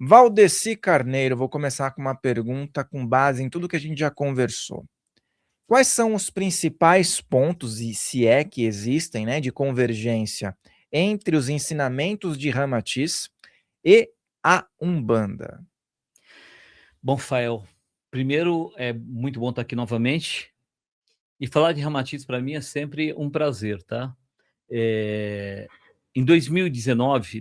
Valdeci Carneiro, vou começar com uma pergunta com base em tudo que a gente já conversou. Quais são os principais pontos, e se é que existem, né, de convergência entre os ensinamentos de Ramatiz e a Umbanda? Bom, Fael, primeiro é muito bom estar aqui novamente. E falar de Ramatiz para mim é sempre um prazer, tá? Em 2019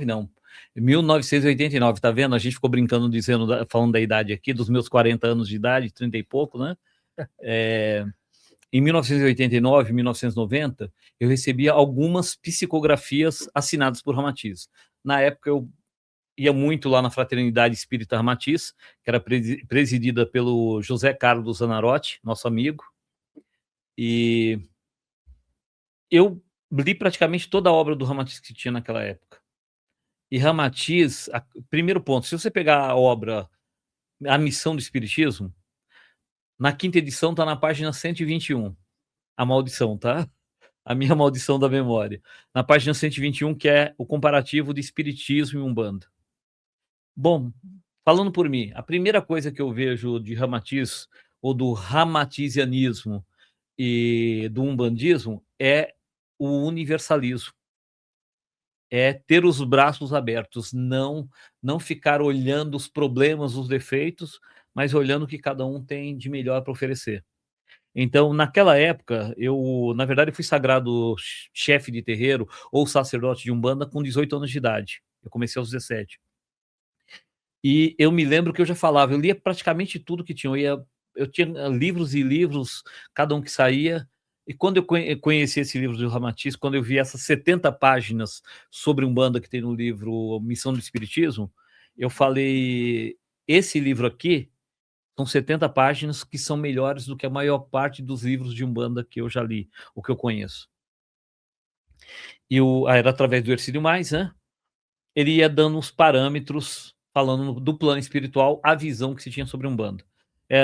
não, 1989, tá vendo? A gente ficou brincando, falando da idade aqui, dos meus 40 anos de idade, 30 e pouco, né? Em 1989, 1990, eu recebia algumas psicografias assinadas por Ramatiz. Na época, eu ia muito lá na Fraternidade Espírita Ramatiz, que era presidida pelo José Carlos Zanarotti, nosso amigo, e eu li praticamente toda a obra do Ramatiz que tinha naquela época. E Ramatiz, primeiro ponto, se você pegar a obra A Missão do Espiritismo, na quinta edição está na página 121, a maldição, tá? A minha maldição da memória. Na página 121, que é o comparativo de Espiritismo e Umbanda. Bom, falando por mim, a primeira coisa que eu vejo de Ramatiz, ou do ramatizianismo e do umbandismo, é o universalismo. É ter os braços abertos, não ficar olhando os problemas, os defeitos, mas olhando o que cada um tem de melhor para oferecer. Então, naquela época, na verdade, fui sagrado chefe de terreiro ou sacerdote de Umbanda com 18 anos de idade. Eu comecei aos 17. E eu me lembro que eu já falava, eu lia praticamente tudo que tinha. Eu tinha livros e livros, cada um que saía. E quando eu conheci esse livro do Ramatiz, quando eu vi essas 70 páginas sobre Umbanda que tem no livro Missão do Espiritismo, eu falei, esse livro aqui são 70 páginas que são melhores do que a maior parte dos livros de Umbanda que eu já li, o que eu conheço. E era através do Hercílio Mais, né? Ele ia dando uns parâmetros, falando do plano espiritual, a visão que se tinha sobre Umbanda.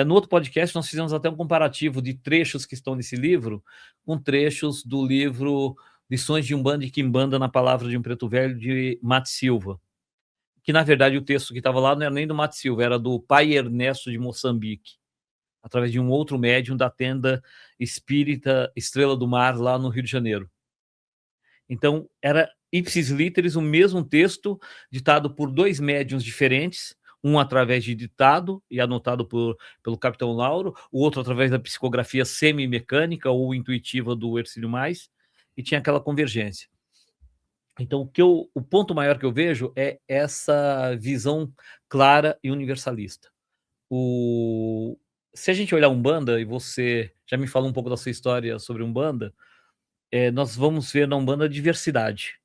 No outro podcast, nós fizemos até um comparativo de trechos que estão nesse livro com trechos do livro Lições de Umbanda e Quimbanda na Palavra de um Preto Velho, de Mate Silva. Que, na verdade, o texto que estava lá não era nem do Mate Silva, era do pai Ernesto de Moçambique, através de um outro médium da tenda espírita Estrela do Mar, lá no Rio de Janeiro. Então, era ipsis literis o mesmo texto, ditado por dois médiuns diferentes, um através de ditado e anotado pelo capitão Lauro, o outro através da psicografia semi-mecânica ou intuitiva do Hercílio Mais, e tinha aquela convergência. Então, o ponto maior que eu vejo é essa visão clara e universalista. Se a gente olhar Umbanda, e você já me falou um pouco da sua história sobre Umbanda, nós vamos ver na Umbanda a diversidade.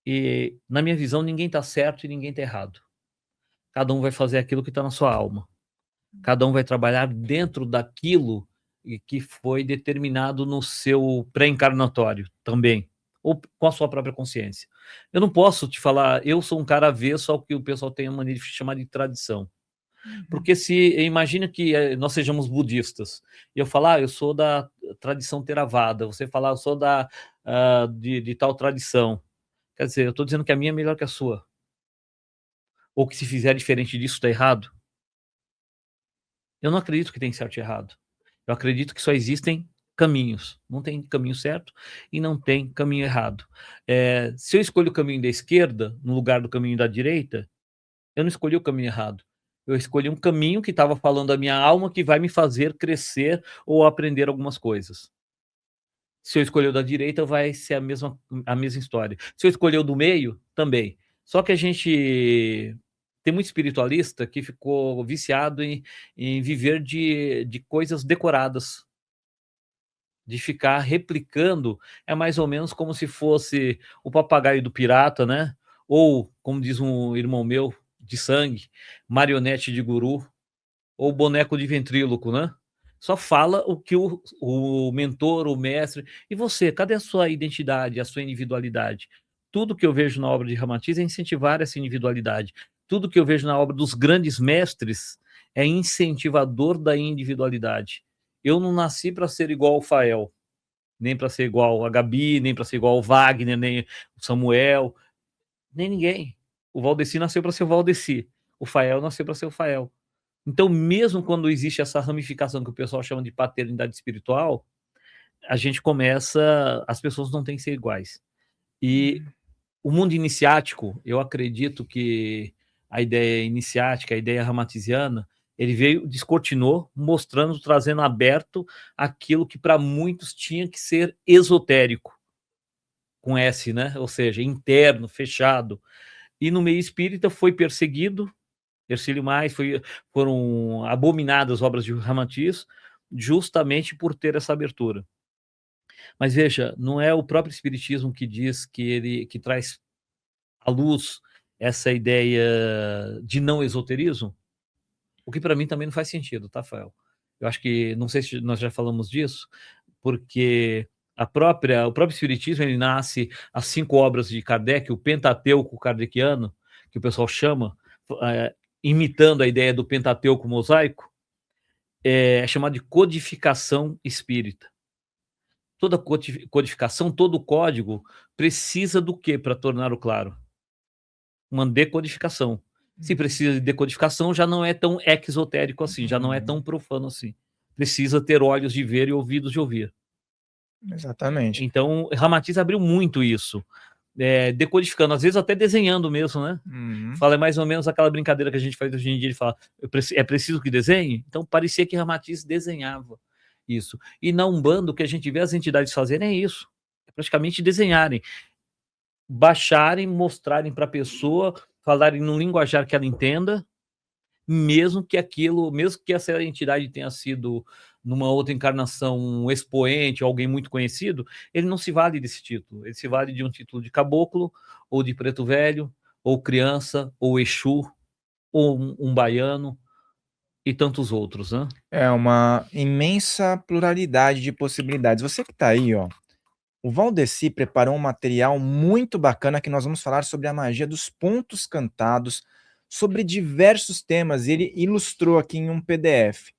E, na minha visão, ninguém está certo e ninguém está errado. Cada um vai fazer aquilo que está na sua alma. Cada um vai trabalhar dentro daquilo que foi determinado no seu pré-encarnatório também, ou com a sua própria consciência. Eu não posso te falar, eu sou um cara avesso ao que o pessoal tem a mania de chamar de tradição. Porque imagina que nós sejamos budistas, e eu falar, eu sou da tradição Theravada, você falar, eu sou de tal tradição. Quer dizer, eu estou dizendo que a minha é melhor que a sua. Ou que se fizer diferente disso está errado. Eu não acredito que tem certo e errado. Eu acredito que só existem caminhos. Não tem caminho certo e não tem caminho errado. Se eu escolho o caminho da esquerda no lugar do caminho da direita, eu não escolhi o caminho errado. Eu escolhi um caminho que estava falando a minha alma, que vai me fazer crescer ou aprender algumas coisas. Se eu escolher o da direita, vai ser a mesma história. Se eu escolher o do meio, também. Só que a gente tem muito espiritualista que ficou viciado em viver de coisas decoradas, de ficar replicando. É mais ou menos como se fosse o papagaio do pirata, né? Ou, como diz um irmão meu de sangue, marionete de guru, ou boneco de ventríloco, né? Só fala o que o mentor, o mestre. E você, cadê a sua identidade, a sua individualidade? Tudo que eu vejo na obra de Ramatiz é incentivar essa individualidade. Tudo que eu vejo na obra dos grandes mestres é incentivador da individualidade. Eu não nasci para ser igual ao Fael, nem para ser igual a Gabi, nem para ser igual ao Wagner, nem o Samuel, nem ninguém. O Valdeci nasceu para ser o Valdeci. O Fael nasceu para ser o Fael. Então, mesmo quando existe essa ramificação que o pessoal chama de paternidade espiritual, a gente começa, as pessoas não têm que ser iguais. E o mundo iniciático, eu acredito que a ideia iniciática, a ideia ramatiziana, ele veio, descortinou, mostrando, trazendo aberto aquilo que para muitos tinha que ser esotérico, com S, né? Ou seja, interno, fechado. E no meio espírita foi perseguido, Ercílio Mais, foram abominadas obras de Ramatiz, justamente por ter essa abertura. Mas veja, não é o próprio espiritismo que diz que traz à luz essa ideia de não esoterismo? O que para mim também não faz sentido, tá, Fael? Eu acho que, não sei se nós já falamos disso, porque o próprio espiritismo, ele nasce as 5 obras de Kardec, o Pentateuco kardeciano, que o pessoal chama, imitando a ideia do Pentateuco mosaico, é chamado de codificação espírita. Toda codificação, todo código precisa do que para tornar o claro? Uma decodificação. Se precisa de decodificação, já não é tão exotérico assim, já não é tão profano assim. Precisa ter olhos de ver e ouvidos de ouvir. Exatamente. Então, Ramatiz abriu muito isso, decodificando, às vezes até desenhando mesmo, né? Fala mais ou menos aquela brincadeira que a gente faz hoje em dia, ele fala, é preciso que desenhe? Então, parecia que Ramatiz desenhava isso. E na Umbanda, o que a gente vê as entidades fazerem é isso, é praticamente desenharem, baixarem, mostrarem para a pessoa, falarem num linguajar que ela entenda, mesmo que essa entidade tenha sido, numa outra encarnação, um expoente, alguém muito conhecido, ele não se vale desse título, ele se vale de um título de caboclo, ou de preto velho, ou criança, ou exu, ou um baiano, e tantos outros, né? É uma imensa pluralidade de possibilidades. Você que está aí, ó, o Valdeci preparou um material muito bacana que nós vamos falar sobre a magia dos pontos cantados, sobre diversos temas, e ele ilustrou aqui em um PDF.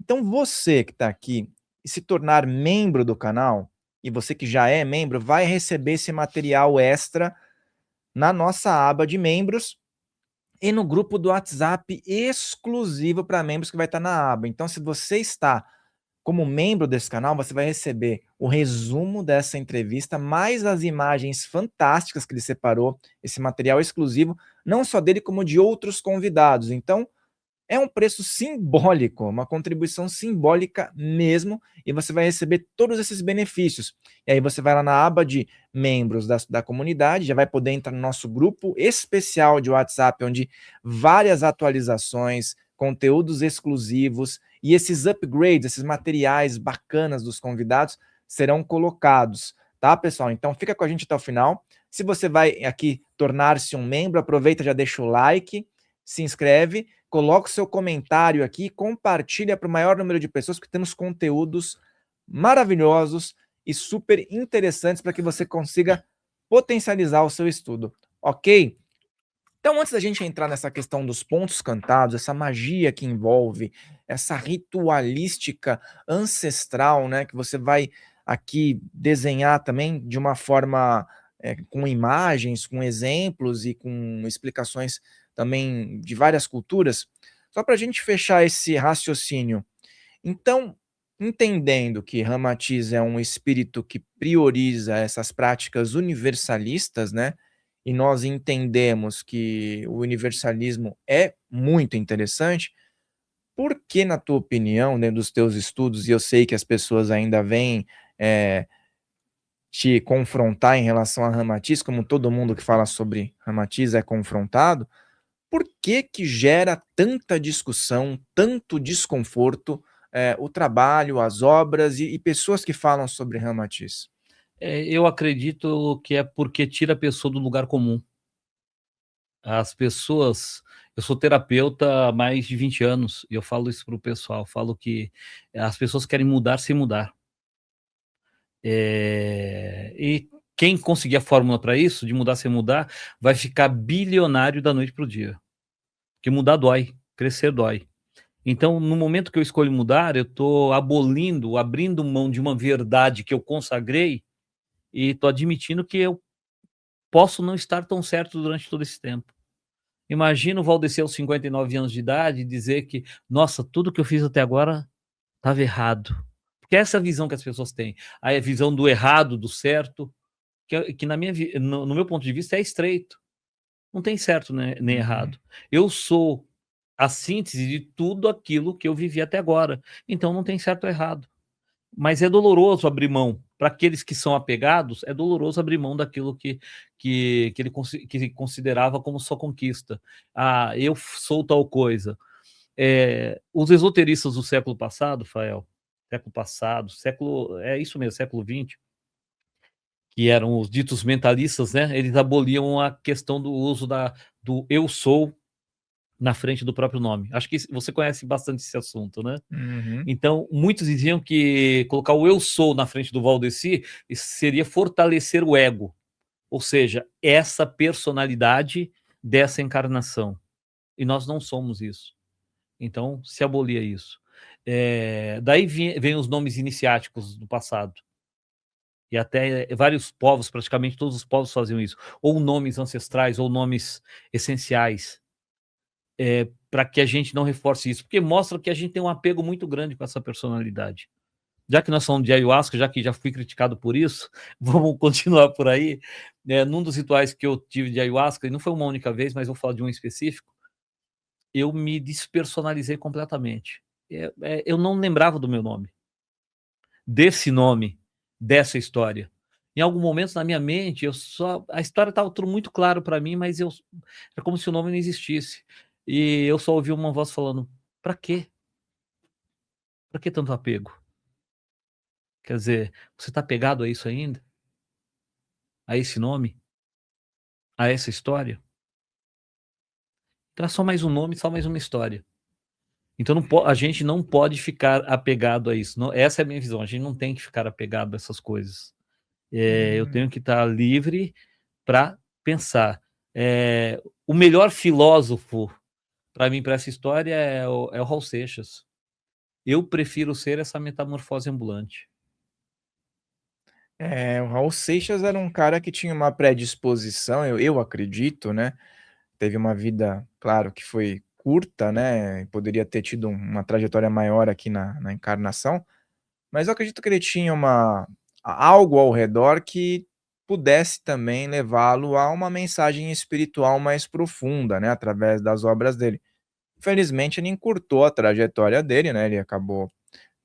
Então você que está aqui e se tornar membro do canal, e você que já é membro, vai receber esse material extra na nossa aba de membros e no grupo do WhatsApp exclusivo para membros que vai estar na aba. Então, se você está como membro desse canal, você vai receber o resumo dessa entrevista, mais as imagens fantásticas que ele separou, esse material exclusivo, não só dele, como de outros convidados. Então, é um preço simbólico, uma contribuição simbólica mesmo, e você vai receber todos esses benefícios. E aí você vai lá na aba de membros da comunidade, já vai poder entrar no nosso grupo especial de WhatsApp, onde várias atualizações, conteúdos exclusivos e esses upgrades, esses materiais bacanas dos convidados serão colocados, tá, pessoal? Então fica com a gente até o final. Se você vai aqui tornar-se um membro, aproveita, já deixa o like, se inscreve, coloca o seu comentário aqui, compartilha para o maior número de pessoas, porque temos conteúdos maravilhosos e super interessantes para que você consiga potencializar o seu estudo, ok? Então, antes da gente entrar nessa questão dos pontos cantados, essa magia que envolve, essa ritualística ancestral, né, que você vai aqui desenhar também de uma forma com imagens, com exemplos e com explicações também de várias culturas, só para a gente fechar esse raciocínio. Então, entendendo que Ramatiz é um espírito que prioriza essas práticas universalistas, né? E nós entendemos que o universalismo é muito interessante, por que, na tua opinião, dentro dos teus estudos, e eu sei que as pessoas ainda vêm te confrontar em relação a Ramatiz, como todo mundo que fala sobre Ramatiz é confrontado, por que que gera tanta discussão, tanto desconforto, o trabalho, as obras e pessoas que falam sobre Ramatiz? Eu acredito que é porque tira a pessoa do lugar comum. As pessoas, eu sou terapeuta há mais de 20 anos e eu falo isso para o pessoal, falo que as pessoas querem mudar sem mudar. E quem conseguir a fórmula para isso, de mudar sem mudar, vai ficar bilionário da noite para o dia. Porque mudar dói, crescer dói. Então, no momento que eu escolho mudar, eu estou abrindo mão de uma verdade que eu consagrei e estou admitindo que eu posso não estar tão certo durante todo esse tempo. Imagina o Valdeci aos 59 anos de idade dizer que, nossa, tudo que eu fiz até agora estava errado. Porque essa é a visão que as pessoas têm. A visão do errado, do certo, que no meu ponto de vista é estreito. Não tem certo nem Uhum. errado. Eu sou a síntese de tudo aquilo que eu vivi até agora. Então não tem certo ou errado. Mas é doloroso abrir mão. Para aqueles que são apegados, é doloroso abrir mão daquilo que ele considerava como sua conquista. Ah, eu sou tal coisa. Os esoteristas do século passado, Fael, é isso mesmo, século XX, que eram os ditos mentalistas, né? Eles aboliam a questão do uso do eu sou na frente do próprio nome. Acho que você conhece bastante esse assunto, né? Uhum. Então, muitos diziam que colocar o eu sou na frente do Valdeci seria fortalecer o ego, ou seja, essa personalidade dessa encarnação. E nós não somos isso. Então, se abolia isso. Daí vem os nomes iniciáticos do passado. E até vários povos, praticamente todos os povos faziam isso. Ou nomes ancestrais, ou nomes essenciais, para que a gente não reforce isso. Porque mostra que a gente tem um apego muito grande com essa personalidade. Já que nós falamos de ayahuasca, já que já fui criticado por isso, vamos continuar por aí. Num dos rituais que eu tive de ayahuasca, e não foi uma única vez, mas vou falar de um específico, eu me despersonalizei completamente. Eu não lembrava do meu nome, desse nome, dessa história. Em algum momento na minha mente, a história estava tudo muito claro para mim, mas é como se o nome não existisse. E eu só ouvi uma voz falando: para quê? Para que tanto apego? Quer dizer, você está apegado a isso ainda? A esse nome? A essa história? Então é só mais um nome, só mais uma história. Então a gente não pode ficar apegado a isso. Essa é a minha visão. A gente não tem que ficar apegado a essas coisas. Eu Hum. tenho que estar livre para pensar. O melhor filósofo para mim, para essa história, é o Raul Seixas. Eu prefiro ser essa metamorfose ambulante. O Raul Seixas era um cara que tinha uma predisposição, eu acredito, né, teve uma vida, claro que foi curta, né, poderia ter tido uma trajetória maior aqui na encarnação, mas eu acredito que ele tinha algo ao redor que pudesse também levá-lo a uma mensagem espiritual mais profunda, né, através das obras dele. Infelizmente ele encurtou a trajetória dele, né, ele acabou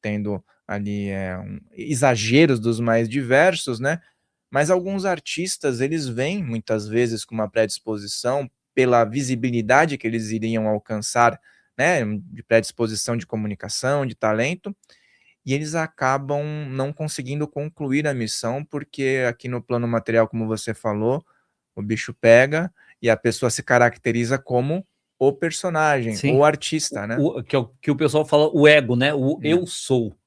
tendo ali, exageros dos mais diversos, né, mas alguns artistas eles vêm muitas vezes com uma predisposição pela visibilidade que eles iriam alcançar, né, de predisposição de comunicação, de talento, e eles acabam não conseguindo concluir a missão, porque aqui no plano material, como você falou, o bicho pega e a pessoa se caracteriza como o personagem, Sim. o artista, né. Que o pessoal fala o ego, né? O É. eu sou.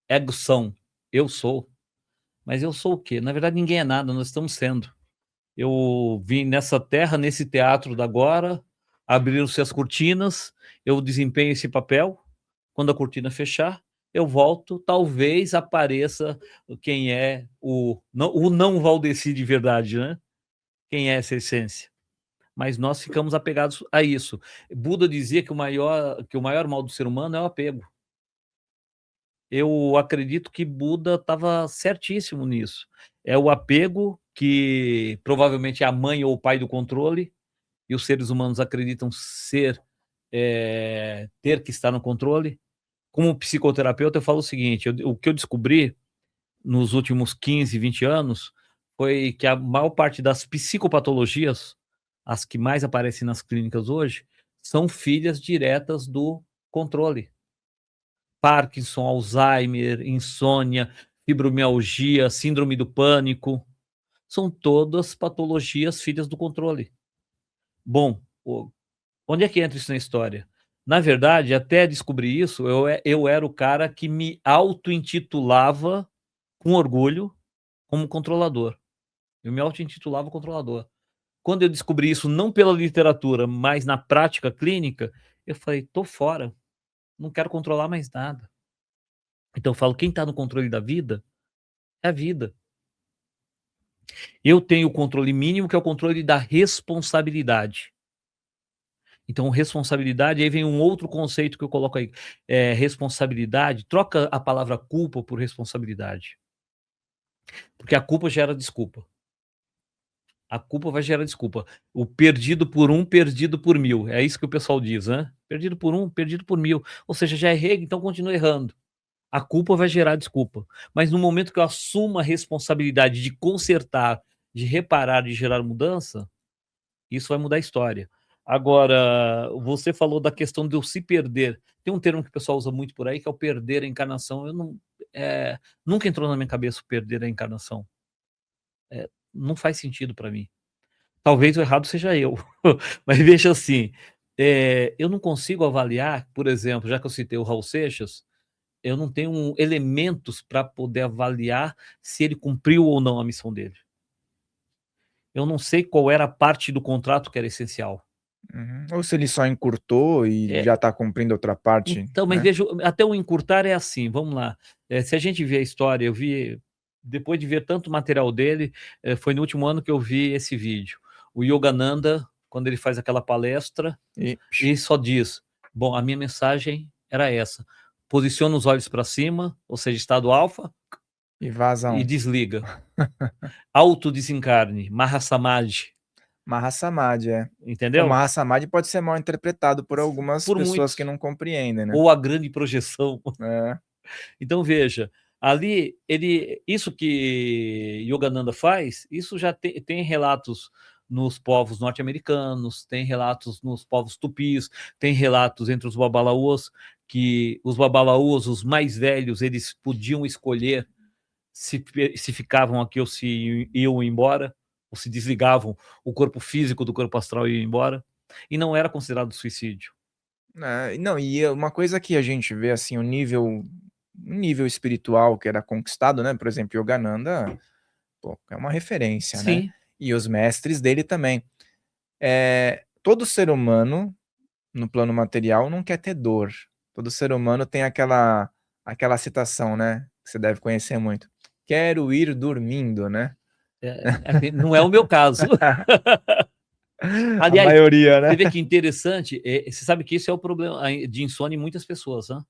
Ego são. Eu sou. Mas eu sou o quê? Na verdade, ninguém é nada, nós estamos sendo. Eu vim nessa terra, nesse teatro da agora, abriram-se as cortinas, eu desempenho esse papel. Quando a cortina fechar, eu volto, talvez apareça quem é o não Valdeci de verdade, né? Quem é essa essência? Mas nós ficamos apegados a isso. Buda dizia que o maior mal do ser humano é o apego. Eu acredito que Buda estava certíssimo nisso. É o apego que provavelmente é a mãe ou o pai do controle, e os seres humanos acreditam ter que estar no controle. Como psicoterapeuta, eu falo o seguinte: o que eu descobri nos últimos 15, 20 anos foi que a maior parte das psicopatologias, as que mais aparecem nas clínicas hoje, são filhas diretas do controle. Parkinson, Alzheimer, insônia, fibromialgia, síndrome do pânico, são todas patologias filhas do controle. Bom, onde é que entra isso na história? Na verdade, até descobrir isso, eu era o cara que me auto-intitulava, com orgulho, como controlador. Eu me auto-intitulava controlador. Quando eu descobri isso, não pela literatura, mas na prática clínica, eu falei: "Tô fora, não quero controlar mais nada". Então eu falo: quem está no controle da vida, é a vida. Eu tenho o controle mínimo, que é o controle da responsabilidade. Então, responsabilidade, aí vem um outro conceito que eu coloco aí, responsabilidade, troca a palavra culpa por responsabilidade, porque a culpa gera desculpa. A culpa vai gerar desculpa. O perdido por um, perdido por mil. É isso que o pessoal diz, né? Perdido por um, perdido por mil. Ou seja, já errei, então continua errando. A culpa vai gerar desculpa. Mas no momento que eu assumo a responsabilidade de consertar, de reparar, de gerar mudança, isso vai mudar a história. Agora, você falou da questão de eu se perder. Tem um termo que o pessoal usa muito por aí, que é o perder a encarnação. Eu não, nunca entrou na minha cabeça o perder a encarnação. Não faz sentido para mim. Talvez o errado seja eu, mas veja assim, eu não consigo avaliar, por exemplo, já que eu citei o Raul Seixas, eu não tenho elementos para poder avaliar se ele cumpriu ou não a missão dele. Eu não sei qual era a parte do contrato que era essencial. Uhum. Ou se ele só encurtou e já está cumprindo outra parte, Então, mas né? veja, até o encurtar é assim, vamos lá, se a gente vê a história, eu vi, depois de ver tanto material dele, foi no último ano que eu vi esse vídeo. O Yogananda, quando ele faz aquela palestra, e só diz, bom, a minha mensagem era essa, posiciona os olhos para cima, ou seja, estado alfa, E vaza e um. desliga. Autodesencarne, Mahasamadhi, Mahasamadhi, é. O entendeu? Mahasamadhi pode ser mal interpretado por algumas Por pessoas que muitos. não compreendem, né? Ou a grande projeção. É. Então veja, ali isso que Yogananda faz, isso já tem relatos nos povos norte-americanos, tem relatos nos povos tupis, tem relatos entre os babalaôs, que os babalaôs, os mais velhos, eles podiam escolher se ficavam aqui ou se iam embora, ou se desligavam o corpo físico do corpo astral e iam embora, e não era considerado suicídio. Não, e uma coisa que a gente vê, assim, o nível espiritual que era conquistado, né, por exemplo, Yogananda, pô, é uma referência, né, Sim. e os mestres dele também. Todo ser humano, no plano material, não quer ter dor. Todo ser humano tem aquela citação, né, que você deve conhecer muito: "Quero ir dormindo", né. Não é o meu caso. A Aliás, maioria, né. você vê que interessante, você sabe que isso é o problema de insônia em muitas pessoas, né?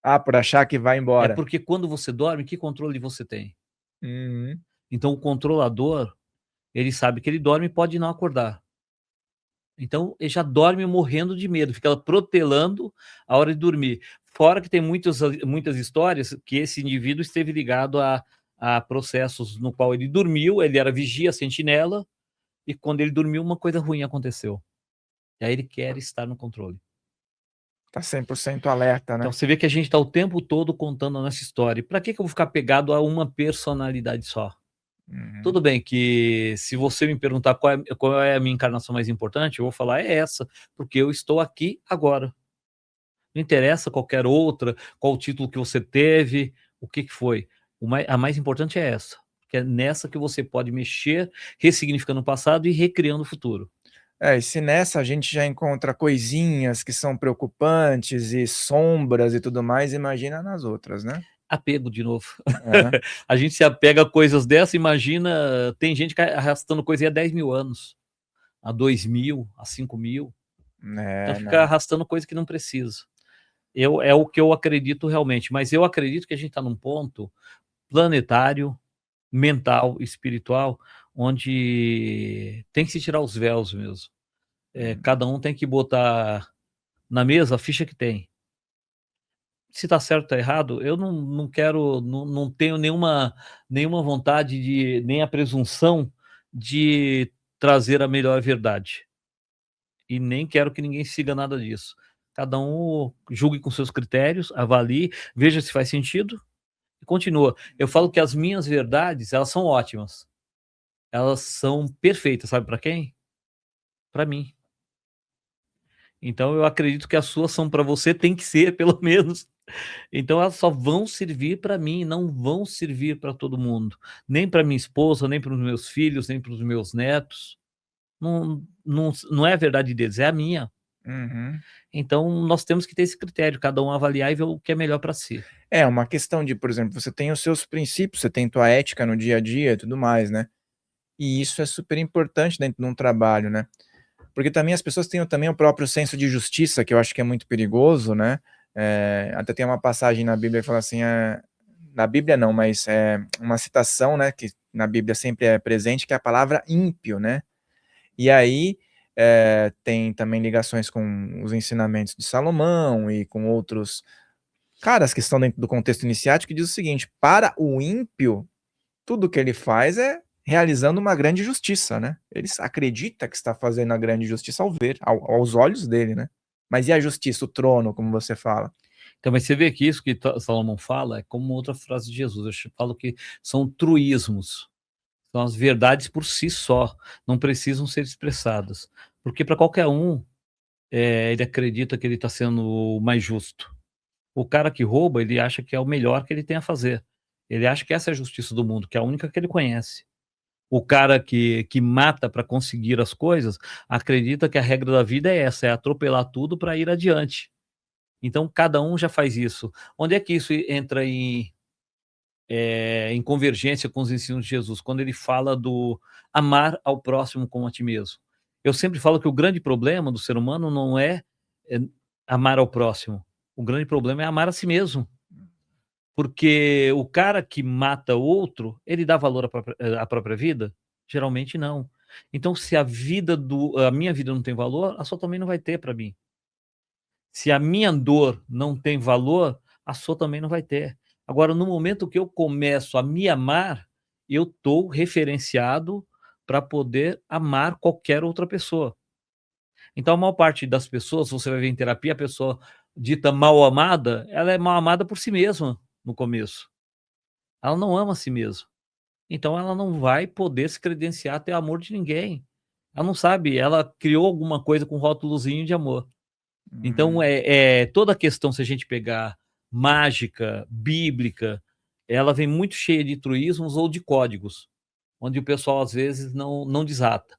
Ah, por achar que vai É embora. porque quando você dorme, que controle você tem? Uhum. Então o controlador, ele sabe que ele dorme e pode não acordar. Então ele já dorme morrendo de medo, fica protelando a hora de dormir. Fora que tem muitas histórias que esse indivíduo esteve ligado a processos no qual ele dormiu, ele era vigia, sentinela, e quando ele dormiu uma coisa ruim aconteceu. E aí ele quer estar no controle. Tá 100% alerta, Então né. você vê que a gente está o tempo todo contando a nossa história. Para que eu vou ficar pegado a uma personalidade só? Uhum. Tudo bem que se você me perguntar qual é a minha encarnação mais importante, eu vou falar é essa, porque eu estou aqui agora. Não interessa qualquer outra, qual o título que você teve, o que foi. A mais importante é essa, que é nessa que você pode mexer, ressignificando o passado e recriando o futuro. E se nessa a gente já encontra coisinhas que são preocupantes e sombras e tudo mais, imagina nas outras, né. Apego de novo. É. A gente se apega a coisas dessa, imagina, tem gente que arrastando coisa há 10.000 anos, há 2.000, há 5.000. Então fica Não. arrastando coisa que não precisa. É o que eu acredito realmente, mas eu acredito que a gente está num ponto planetário, mental, espiritual, onde tem que se tirar os véus mesmo. Cada um tem que botar na mesa a ficha que tem. Se está certo ou está errado, eu não quero, não tenho nenhuma vontade de, nem a presunção de trazer a melhor verdade. E nem quero que ninguém siga nada disso. Cada um julgue com seus critérios, avalie, veja se faz sentido e continua. Eu falo que as minhas verdades, elas são ótimas. Elas são perfeitas, sabe para quem? Para mim. Então eu acredito que as suas são para você, tem que ser pelo menos. Então elas só vão servir para mim, não vão servir para todo mundo. Nem para minha esposa, nem para os meus filhos, nem para os meus netos. Não é a verdade deles, é a minha. Uhum. Então nós temos que ter esse critério, cada um avaliar e ver o que é melhor para si. É uma questão de, por exemplo, você tem os seus princípios, você tem tua ética no dia a dia e tudo mais, né. E isso é super importante dentro de um trabalho, né. Porque também as pessoas têm também o próprio senso de justiça, que eu acho que é muito perigoso, né? Até tem uma passagem na Bíblia que fala assim, na Bíblia não, mas é uma citação, né, que na Bíblia sempre é presente, que é a palavra ímpio, né? E aí tem também ligações com os ensinamentos de Salomão e com outros caras que estão dentro do contexto iniciático, que diz o seguinte: para o ímpio, tudo que ele faz é realizando uma grande justiça, né? Ele acredita que está fazendo a grande justiça ao ver, aos olhos dele, né? Mas e a justiça, o trono, como você fala? Então, mas você vê que isso que Salomão fala é como outra frase de Jesus. Eu falo que são truísmos, são as verdades por si só, não precisam ser expressadas. Porque para qualquer um, ele acredita que ele está sendo o mais justo. O cara que rouba, ele acha que é o melhor que ele tem a fazer. Ele acha que essa é a justiça do mundo, que é a única que ele conhece. O cara que mata para conseguir as coisas, acredita que a regra da vida é essa, é atropelar tudo para ir adiante. Então cada um já faz isso. Onde é que isso entra em convergência com os ensinos de Jesus? Quando ele fala do amar ao próximo como a ti mesmo. Eu sempre falo que o grande problema do ser humano não é amar ao próximo. O grande problema é amar a si mesmo. Porque o cara que mata outro, ele dá valor à própria vida? Geralmente não. Então, se a minha vida não tem valor, a sua também não vai ter para mim. Se a minha dor não tem valor, a sua também não vai ter. Agora, no momento que eu começo a me amar, eu estou referenciado para poder amar qualquer outra pessoa. Então, a maior parte das pessoas, você vai ver em terapia, a pessoa dita mal amada, ela é mal amada por si mesma no começo. Ela não ama a si mesma. Então ela não vai poder se credenciar a ter amor de ninguém. Ela não sabe, ela criou alguma coisa com rótulozinho de amor. Então toda a questão, se a gente pegar mágica, bíblica, ela vem muito cheia de truísmos ou de códigos, onde o pessoal às vezes não desata.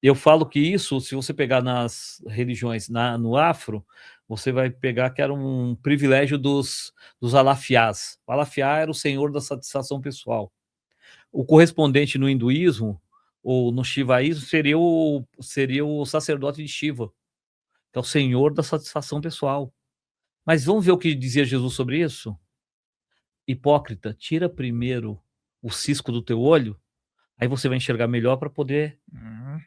Eu falo que isso, se você pegar nas religiões, no afro, você vai pegar que era um privilégio dos alafiás. O alafiá era o senhor da satisfação pessoal. O correspondente no hinduísmo ou no shivaísmo seria o sacerdote de Shiva, que é o senhor da satisfação pessoal. Mas vamos ver o que dizia Jesus sobre isso? Hipócrita, tira primeiro o cisco do teu olho, aí você vai enxergar melhor para poder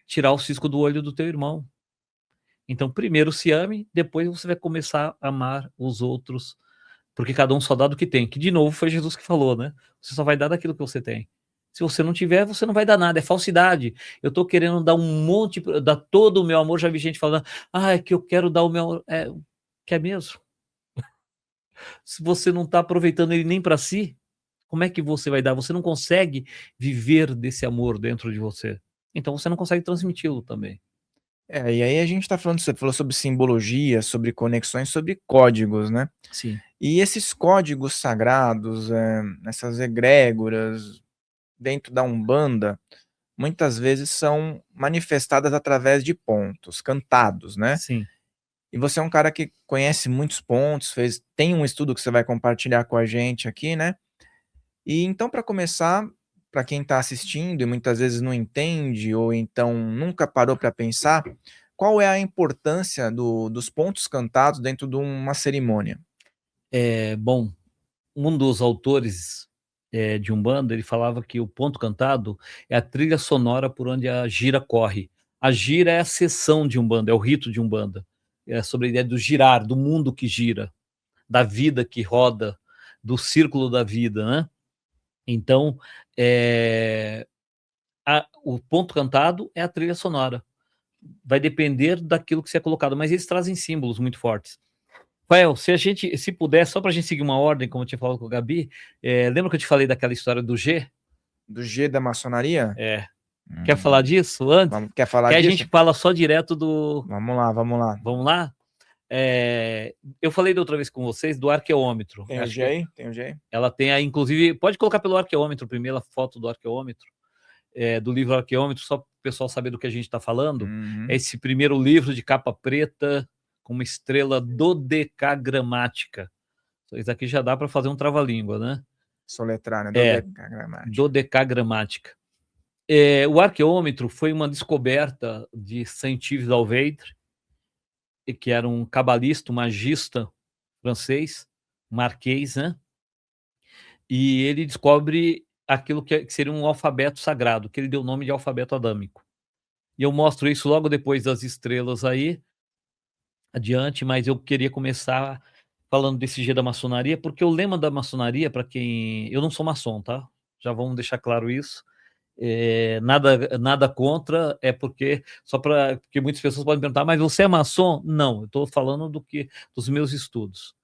tirar o cisco do olho do teu irmão. Então, primeiro se ame, depois você vai começar a amar os outros, porque cada um só dá do que tem. Que, de novo, foi Jesus que falou, né? Você só vai dar daquilo que você tem. Se você não tiver, você não vai dar nada, é falsidade. Eu tô querendo dar dar todo o meu amor, já vi gente falando, é que eu quero dar o meu amor. Quer mesmo? Se você não tá aproveitando ele nem para si, como é que você vai dar? Você não consegue viver desse amor dentro de você. Então você não consegue transmiti-lo também. E aí a gente tá falando, você falou sobre simbologia, sobre conexões, sobre códigos, né? Sim. E esses códigos sagrados, essas egrégoras dentro da Umbanda, muitas vezes são manifestadas através de pontos, cantados, né? Sim. E você é um cara que conhece muitos pontos, tem um estudo que você vai compartilhar com a gente aqui, né? E então, para começar, para quem está assistindo e muitas vezes não entende ou então nunca parou para pensar, qual é a importância dos pontos cantados dentro de uma cerimônia? Bom, um dos autores de Umbanda, ele falava que o ponto cantado é a trilha sonora por onde a gira corre. A gira é a sessão de Umbanda, é o rito de Umbanda. É sobre a ideia do girar, do mundo que gira, da vida que roda, do círculo da vida, né? Então, o ponto cantado é a trilha sonora. Vai depender daquilo que você é colocado, mas eles trazem símbolos muito fortes. Rafael, se puder, só para a gente seguir uma ordem, como eu tinha falado com o Gabi, lembra que eu te falei daquela história do G? Do G da maçonaria? Quer falar disso antes? Quer falar Que a disso? gente fala só direto do... Vamos lá, vamos lá. Vamos lá? Eu falei da outra vez com vocês do arqueômetro. Tem o G aí? Tem o G aí? Ela tem inclusive, pode colocar pelo arqueômetro primeiro, a foto do arqueômetro, do livro Arqueômetro, só para o pessoal saber do que a gente está falando. É esse primeiro livro de capa preta, com uma estrela dodecagramática. Isso aqui já dá para fazer um trava-língua, né? Soletrar, né? Dodecagramática. Dodecagramática. O arqueômetro foi uma descoberta de Saint-Yves d'Alvetre, que era um cabalista, um magista francês, marquês, né? E ele descobre aquilo que seria um alfabeto sagrado, que ele deu o nome de alfabeto adâmico. E eu mostro isso logo depois das estrelas aí, adiante, mas eu queria começar falando desse G da maçonaria, porque o lema da maçonaria, para quem... Eu não sou maçom, tá? Já vamos deixar claro isso. Nada contra, é porque só para porque muitas pessoas podem perguntar, mas você é maçom? Não, eu estou falando dos meus estudos.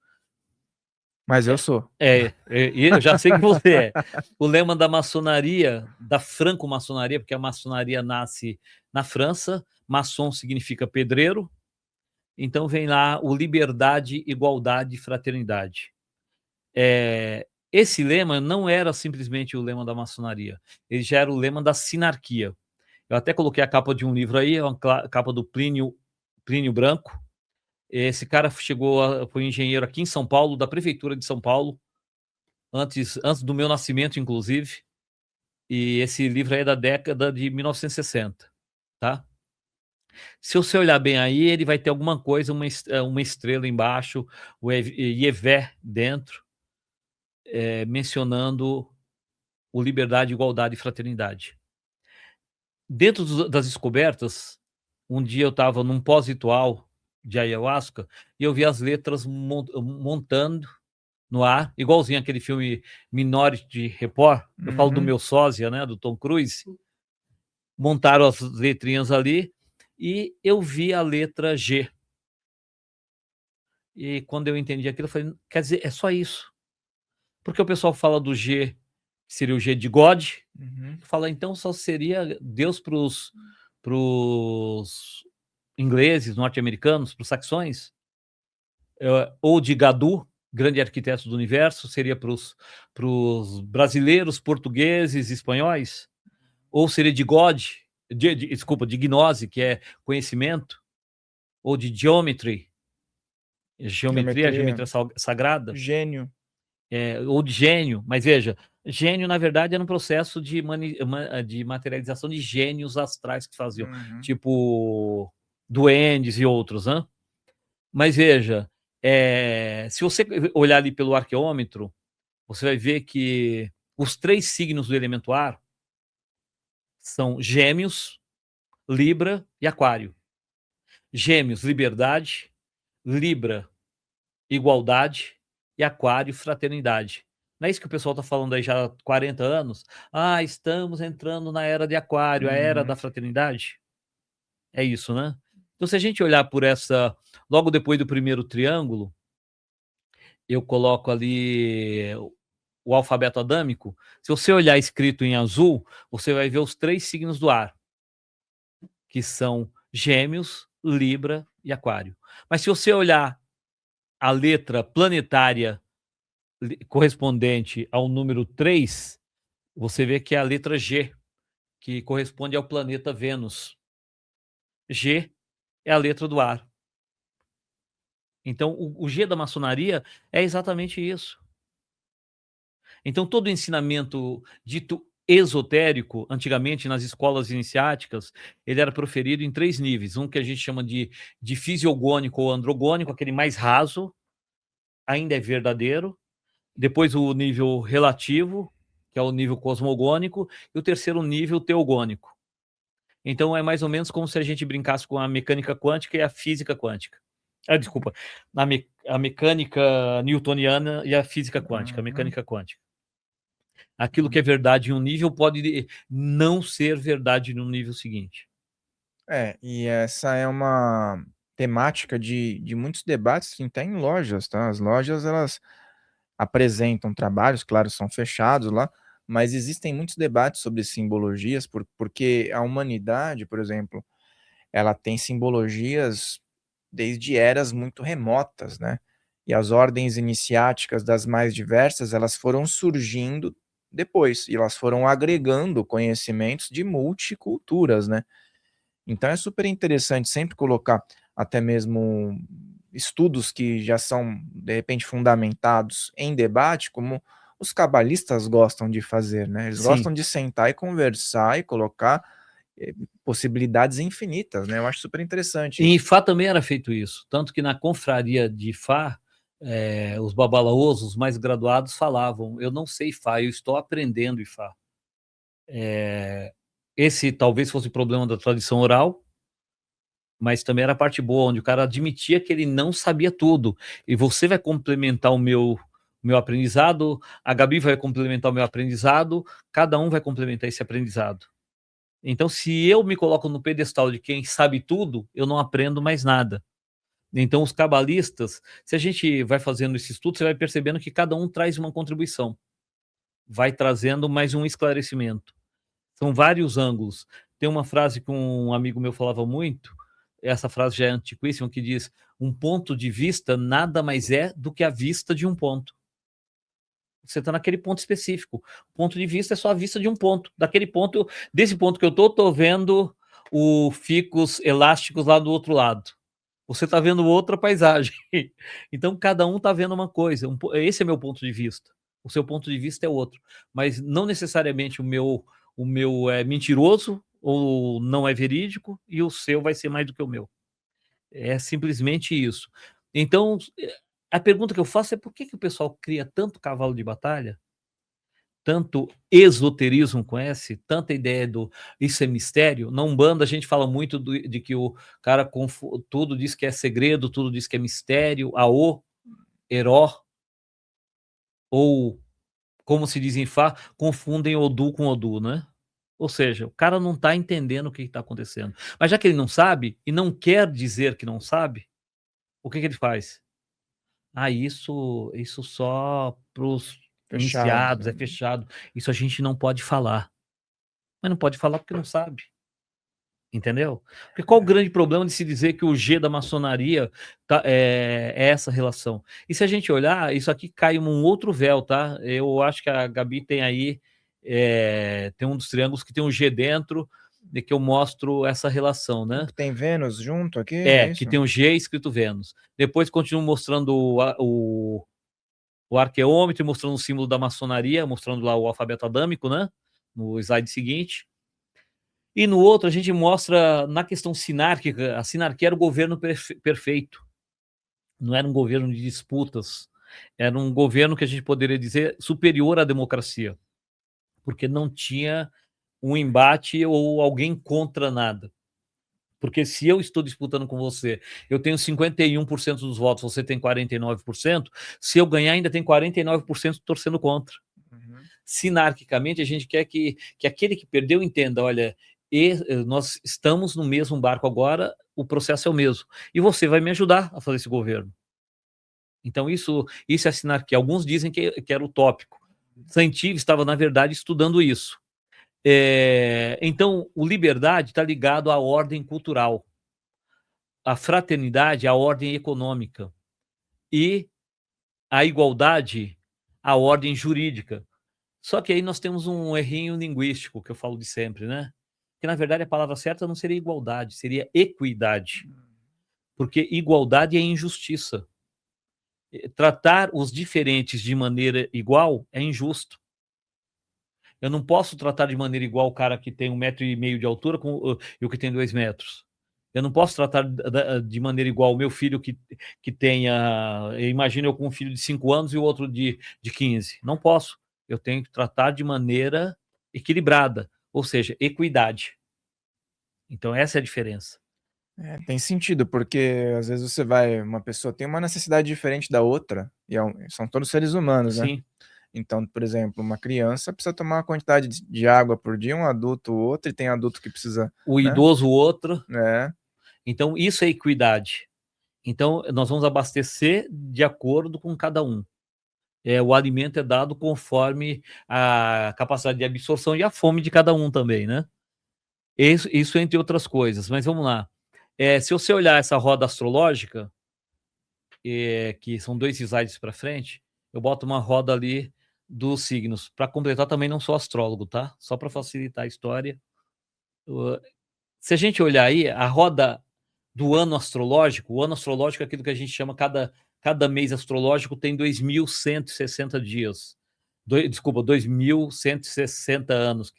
Mas eu sou. Eu já sei que você é. O lema da maçonaria, da franco-maçonaria, porque a maçonaria nasce na França, maçom significa pedreiro, então vem lá o liberdade, igualdade e fraternidade. Esse lema não era simplesmente o lema da maçonaria, ele já era o lema da sinarquia. Eu até coloquei a capa de um livro aí, a capa do Plínio Branco. Esse cara foi engenheiro aqui em São Paulo, da prefeitura de São Paulo, antes do meu nascimento, inclusive. E esse livro aí é da década de 1960, tá? Se você olhar bem aí, ele vai ter alguma coisa, uma estrela embaixo, o Yévé dentro, mencionando o liberdade, igualdade e fraternidade. Dentro das descobertas, um dia eu estava num pós-ritual de ayahuasca e eu vi as letras montando no ar, igualzinho aquele filme Minority Report. Eu falo do meu sósia, né, do Tom Cruise. Montaram as letrinhas ali e eu vi a letra G. E quando eu entendi aquilo, eu falei, quer dizer, é só isso. Porque o pessoal fala do G, que seria o G de God, fala, então só seria Deus para os ingleses, norte-americanos, para os saxões, ou de Gadu, grande arquiteto do universo, seria para os brasileiros, portugueses, espanhóis, ou seria de God, desculpa, de gnose, que é conhecimento, ou de geometry, geometria sagrada, gênio, ou de gênio, mas veja, gênio, na verdade, era um processo de materialização de gênios astrais que faziam, tipo duendes e outros, né? Mas veja, se você olhar ali pelo arqueômetro, você vai ver que os 3 signos do elemento ar são Gêmeos, Libra e Aquário. Gêmeos, liberdade, Libra, igualdade e Aquário, fraternidade. Não é isso que o pessoal está falando aí já há 40 anos? Estamos entrando na era de Aquário, a era da fraternidade. É isso, né? Então, se a gente olhar por essa, logo depois do primeiro triângulo, eu coloco ali o alfabeto adâmico. Se você olhar escrito em azul, você vai ver os 3 signos do ar, que são Gêmeos, Libra e Aquário. Mas se você olhar a letra planetária correspondente ao número 3, você vê que é a letra G, que corresponde ao planeta Vênus. G é a letra do ar. Então, o G da maçonaria é exatamente isso. Então, todo o ensinamento dito esotérico, antigamente nas escolas iniciáticas, ele era proferido em 3 níveis. Um que a gente chama de fisiogônico ou androgônico, aquele mais raso, ainda é verdadeiro. Depois o nível relativo, que é o nível cosmogônico, e o terceiro nível teogônico. Então é mais ou menos como se a gente brincasse com a mecânica quântica e a física quântica. Desculpa, a mecânica newtoniana e a física quântica, a mecânica quântica. Aquilo que é verdade em um nível pode não ser verdade no nível seguinte. E essa é uma temática de muitos debates até em lojas, tá? As lojas, elas apresentam trabalhos, claro, são fechados lá, mas existem muitos debates sobre simbologias, porque a humanidade, por exemplo, ela tem simbologias desde eras muito remotas, né? E as ordens iniciáticas das mais diversas, elas foram surgindo depois, e elas foram agregando conhecimentos de multiculturas, né? Então é super interessante sempre colocar até mesmo estudos que já são, de repente, fundamentados em debate, como os cabalistas gostam de fazer, né? Eles Sim. gostam de sentar e conversar e colocar possibilidades infinitas, né? Eu acho super interessante Em isso. Ifá também era feito isso, tanto que na confraria de Ifá, os babalaôs, os mais graduados, falavam: eu não sei Ifá, eu estou aprendendo Ifá. Esse talvez fosse o problema da tradição oral, mas também era a parte boa, onde o cara admitia que ele não sabia tudo. E você vai complementar o meu aprendizado, a Gabi vai complementar o meu aprendizado, cada um vai complementar esse aprendizado. Então, se eu me coloco no pedestal de quem sabe tudo, eu não aprendo mais nada. Então, os cabalistas, se a gente vai fazendo esse estudo, você vai percebendo que cada um traz uma contribuição, vai trazendo mais um esclarecimento. São vários ângulos. Tem uma frase que um amigo meu falava muito, essa frase já é antiquíssima, que diz: um ponto de vista nada mais é do que a vista de um ponto. Você está naquele ponto específico. O ponto de vista é só a vista de um ponto. Daquele ponto, desse ponto que eu estou vendo o ficus elásticos lá do outro lado. Você está vendo outra paisagem. Então, cada um está vendo uma coisa. Esse é meu ponto de vista. O seu ponto de vista é outro. Mas não necessariamente o meu é mentiroso ou não é verídico e o seu vai ser mais do que o meu. É simplesmente isso. Então, a pergunta que eu faço é por que o pessoal cria tanto cavalo de batalha, tanto esoterismo com S, tanta ideia do isso é mistério. Na Umbanda a gente fala muito de que o cara tudo diz que é segredo, tudo diz que é mistério, aô, heró, ou como se diz em Fá, confundem Odu com Odu, né? Ou seja, o cara não está entendendo o que está acontecendo. Mas já que ele não sabe e não quer dizer que não sabe, o que ele faz? Isso só para os Fechados, iniciados, né? é fechado. Isso a gente não pode falar. Mas não pode falar porque não sabe. Entendeu? Porque qual o grande problema de se dizer que o G da maçonaria é essa relação? E se a gente olhar, isso aqui cai um outro véu, tá? Eu acho que a Gabi tem aí, tem um dos triângulos que tem um G dentro, de que eu mostro essa relação, né? Que tem Vênus junto aqui, é Que isso? tem um G escrito Vênus. Depois continuo mostrando o arqueômetro, mostrando o símbolo da maçonaria, mostrando lá o alfabeto adâmico, né? No slide seguinte. E no outro a gente mostra, na questão sinárquica, a sinarquia era o governo perfeito. Não era um governo de disputas. Era um governo que a gente poderia dizer superior à democracia, porque não tinha um embate ou alguém contra nada. Porque se eu estou disputando com você, eu tenho 51% dos votos, você tem 49%, se eu ganhar ainda tem 49% torcendo contra. Uhum. Sinarquicamente, a gente quer que aquele que perdeu entenda, olha, nós estamos no mesmo barco agora, o processo é o mesmo. E você vai me ajudar a fazer esse governo. Então, isso é a sinarquia. Alguns dizem que era utópico. Saint-Yves estava, na verdade, estudando isso. Então, o liberdade está ligado à ordem cultural, a fraternidade à ordem econômica e a igualdade à ordem jurídica. Só que aí nós temos um errinho linguístico, que eu falo de sempre, né? Que na verdade a palavra certa não seria igualdade, seria equidade. Porque igualdade é injustiça. Tratar os diferentes de maneira igual é injusto. Eu não posso tratar de maneira igual o cara que tem 1,5 m de altura e o que tem 2 metros. Eu não posso tratar de maneira igual o meu filho que tenha. Imagina eu com um filho de 5 anos e o outro de 15. Não posso. Eu tenho que tratar de maneira equilibrada, ou seja, equidade. Então, essa é a diferença. Tem sentido, porque às vezes uma pessoa tem uma necessidade diferente da outra, e são todos seres humanos, né? Sim. Então, por exemplo, uma criança precisa tomar uma quantidade de água por dia, um adulto outro, e tem adulto que precisa, O né? idoso, outro. É. Então, isso é equidade. Então, nós vamos abastecer de acordo com cada um. O alimento é dado conforme a capacidade de absorção e a fome de cada um também, né? Isso entre outras coisas. Mas vamos lá. Se você olhar essa roda astrológica, que são 2 slides para frente, eu boto uma roda ali dos signos. Para completar, também não sou astrólogo, tá? Só para facilitar a história. Se a gente olhar aí, a roda do ano astrológico, o ano astrológico é aquilo que a gente chama, cada mês astrológico tem 2.160 dias. Desculpa, 2160 anos,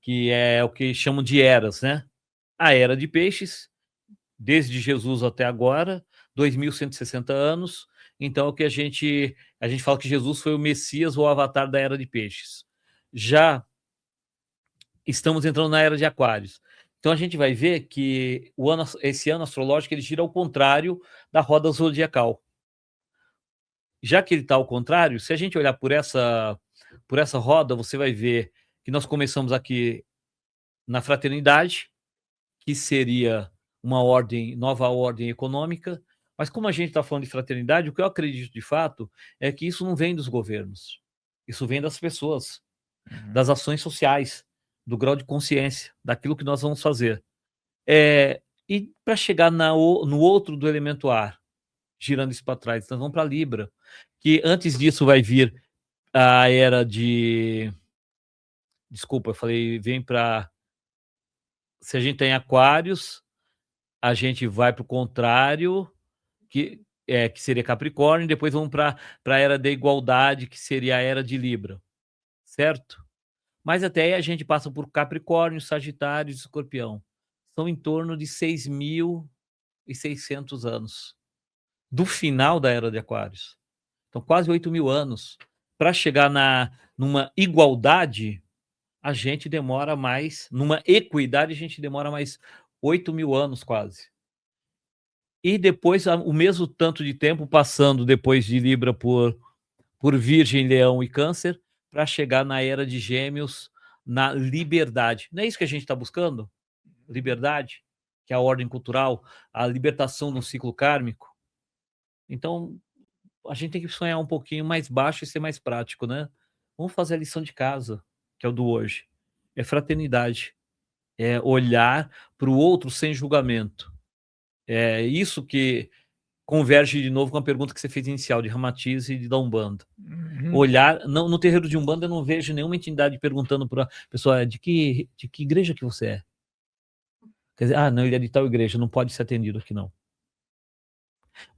que é o que chamam de eras, né? A era de peixes, desde Jesus até agora, 2160 anos. Então, é o que a gente fala que Jesus foi o Messias ou o avatar da era de peixes. Já estamos entrando na era de aquários. Então, a gente vai ver que esse ano astrológico ele gira ao contrário da roda zodiacal. Já que ele está ao contrário, se a gente olhar por essa roda, você vai ver que nós começamos aqui na fraternidade, que seria uma nova ordem econômica, mas como a gente está falando de fraternidade, o que eu acredito de fato é que isso não vem dos governos, isso vem das pessoas, das ações sociais, do grau de consciência, daquilo que nós vamos fazer. E para chegar no outro do elemento ar, girando isso para trás, nós vamos para Libra, que antes disso vai vir a era de... Desculpa, eu falei, vem para... Se a gente tem Aquários, a gente vai para o contrário, que seria Capricórnio, e depois vamos para a era da igualdade, que seria a era de Libra, certo? Mas até aí a gente passa por Capricórnio, Sagitário e Escorpião. São em torno de 6.600 anos do final da era de Aquários. Então, quase 8.000 anos. Para chegar numa igualdade, a gente demora mais, numa equidade, a gente demora mais 8.000 anos quase. E depois, o mesmo tanto de tempo passando depois de Libra por Virgem, Leão e Câncer, para chegar na era de Gêmeos, na liberdade. Não é isso que a gente está buscando? Liberdade, que é a ordem cultural, a libertação do ciclo kármico. Então, a gente tem que sonhar um pouquinho mais baixo e ser mais prático, né? Vamos fazer a lição de casa, que é o do hoje. É fraternidade, é olhar para o outro sem julgamento. É isso que converge de novo com a pergunta que você fez inicial, de Ramatiz e de Umbanda. Olhar, no terreiro de Umbanda eu não vejo nenhuma entidade perguntando para a pessoa de que igreja que você é. Quer dizer, não, ele é de tal igreja, não pode ser atendido aqui não.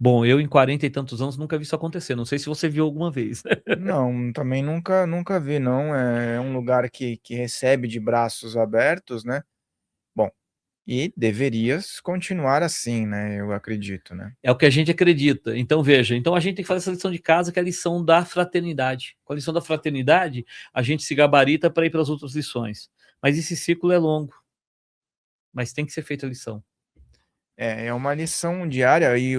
Bom, eu em 40 e tantos anos nunca vi isso acontecer, não sei se você viu alguma vez. Não, também nunca vi não, é um lugar que recebe de braços abertos, né. Bom, e deveria continuar assim, né, eu acredito, né. É o que a gente acredita. Então, veja, a gente tem que fazer essa lição de casa, que é a lição da fraternidade. Com a lição da fraternidade, a gente se gabarita para ir para as outras lições. Mas esse ciclo é longo. Mas tem que ser feita a lição. É uma lição diária e,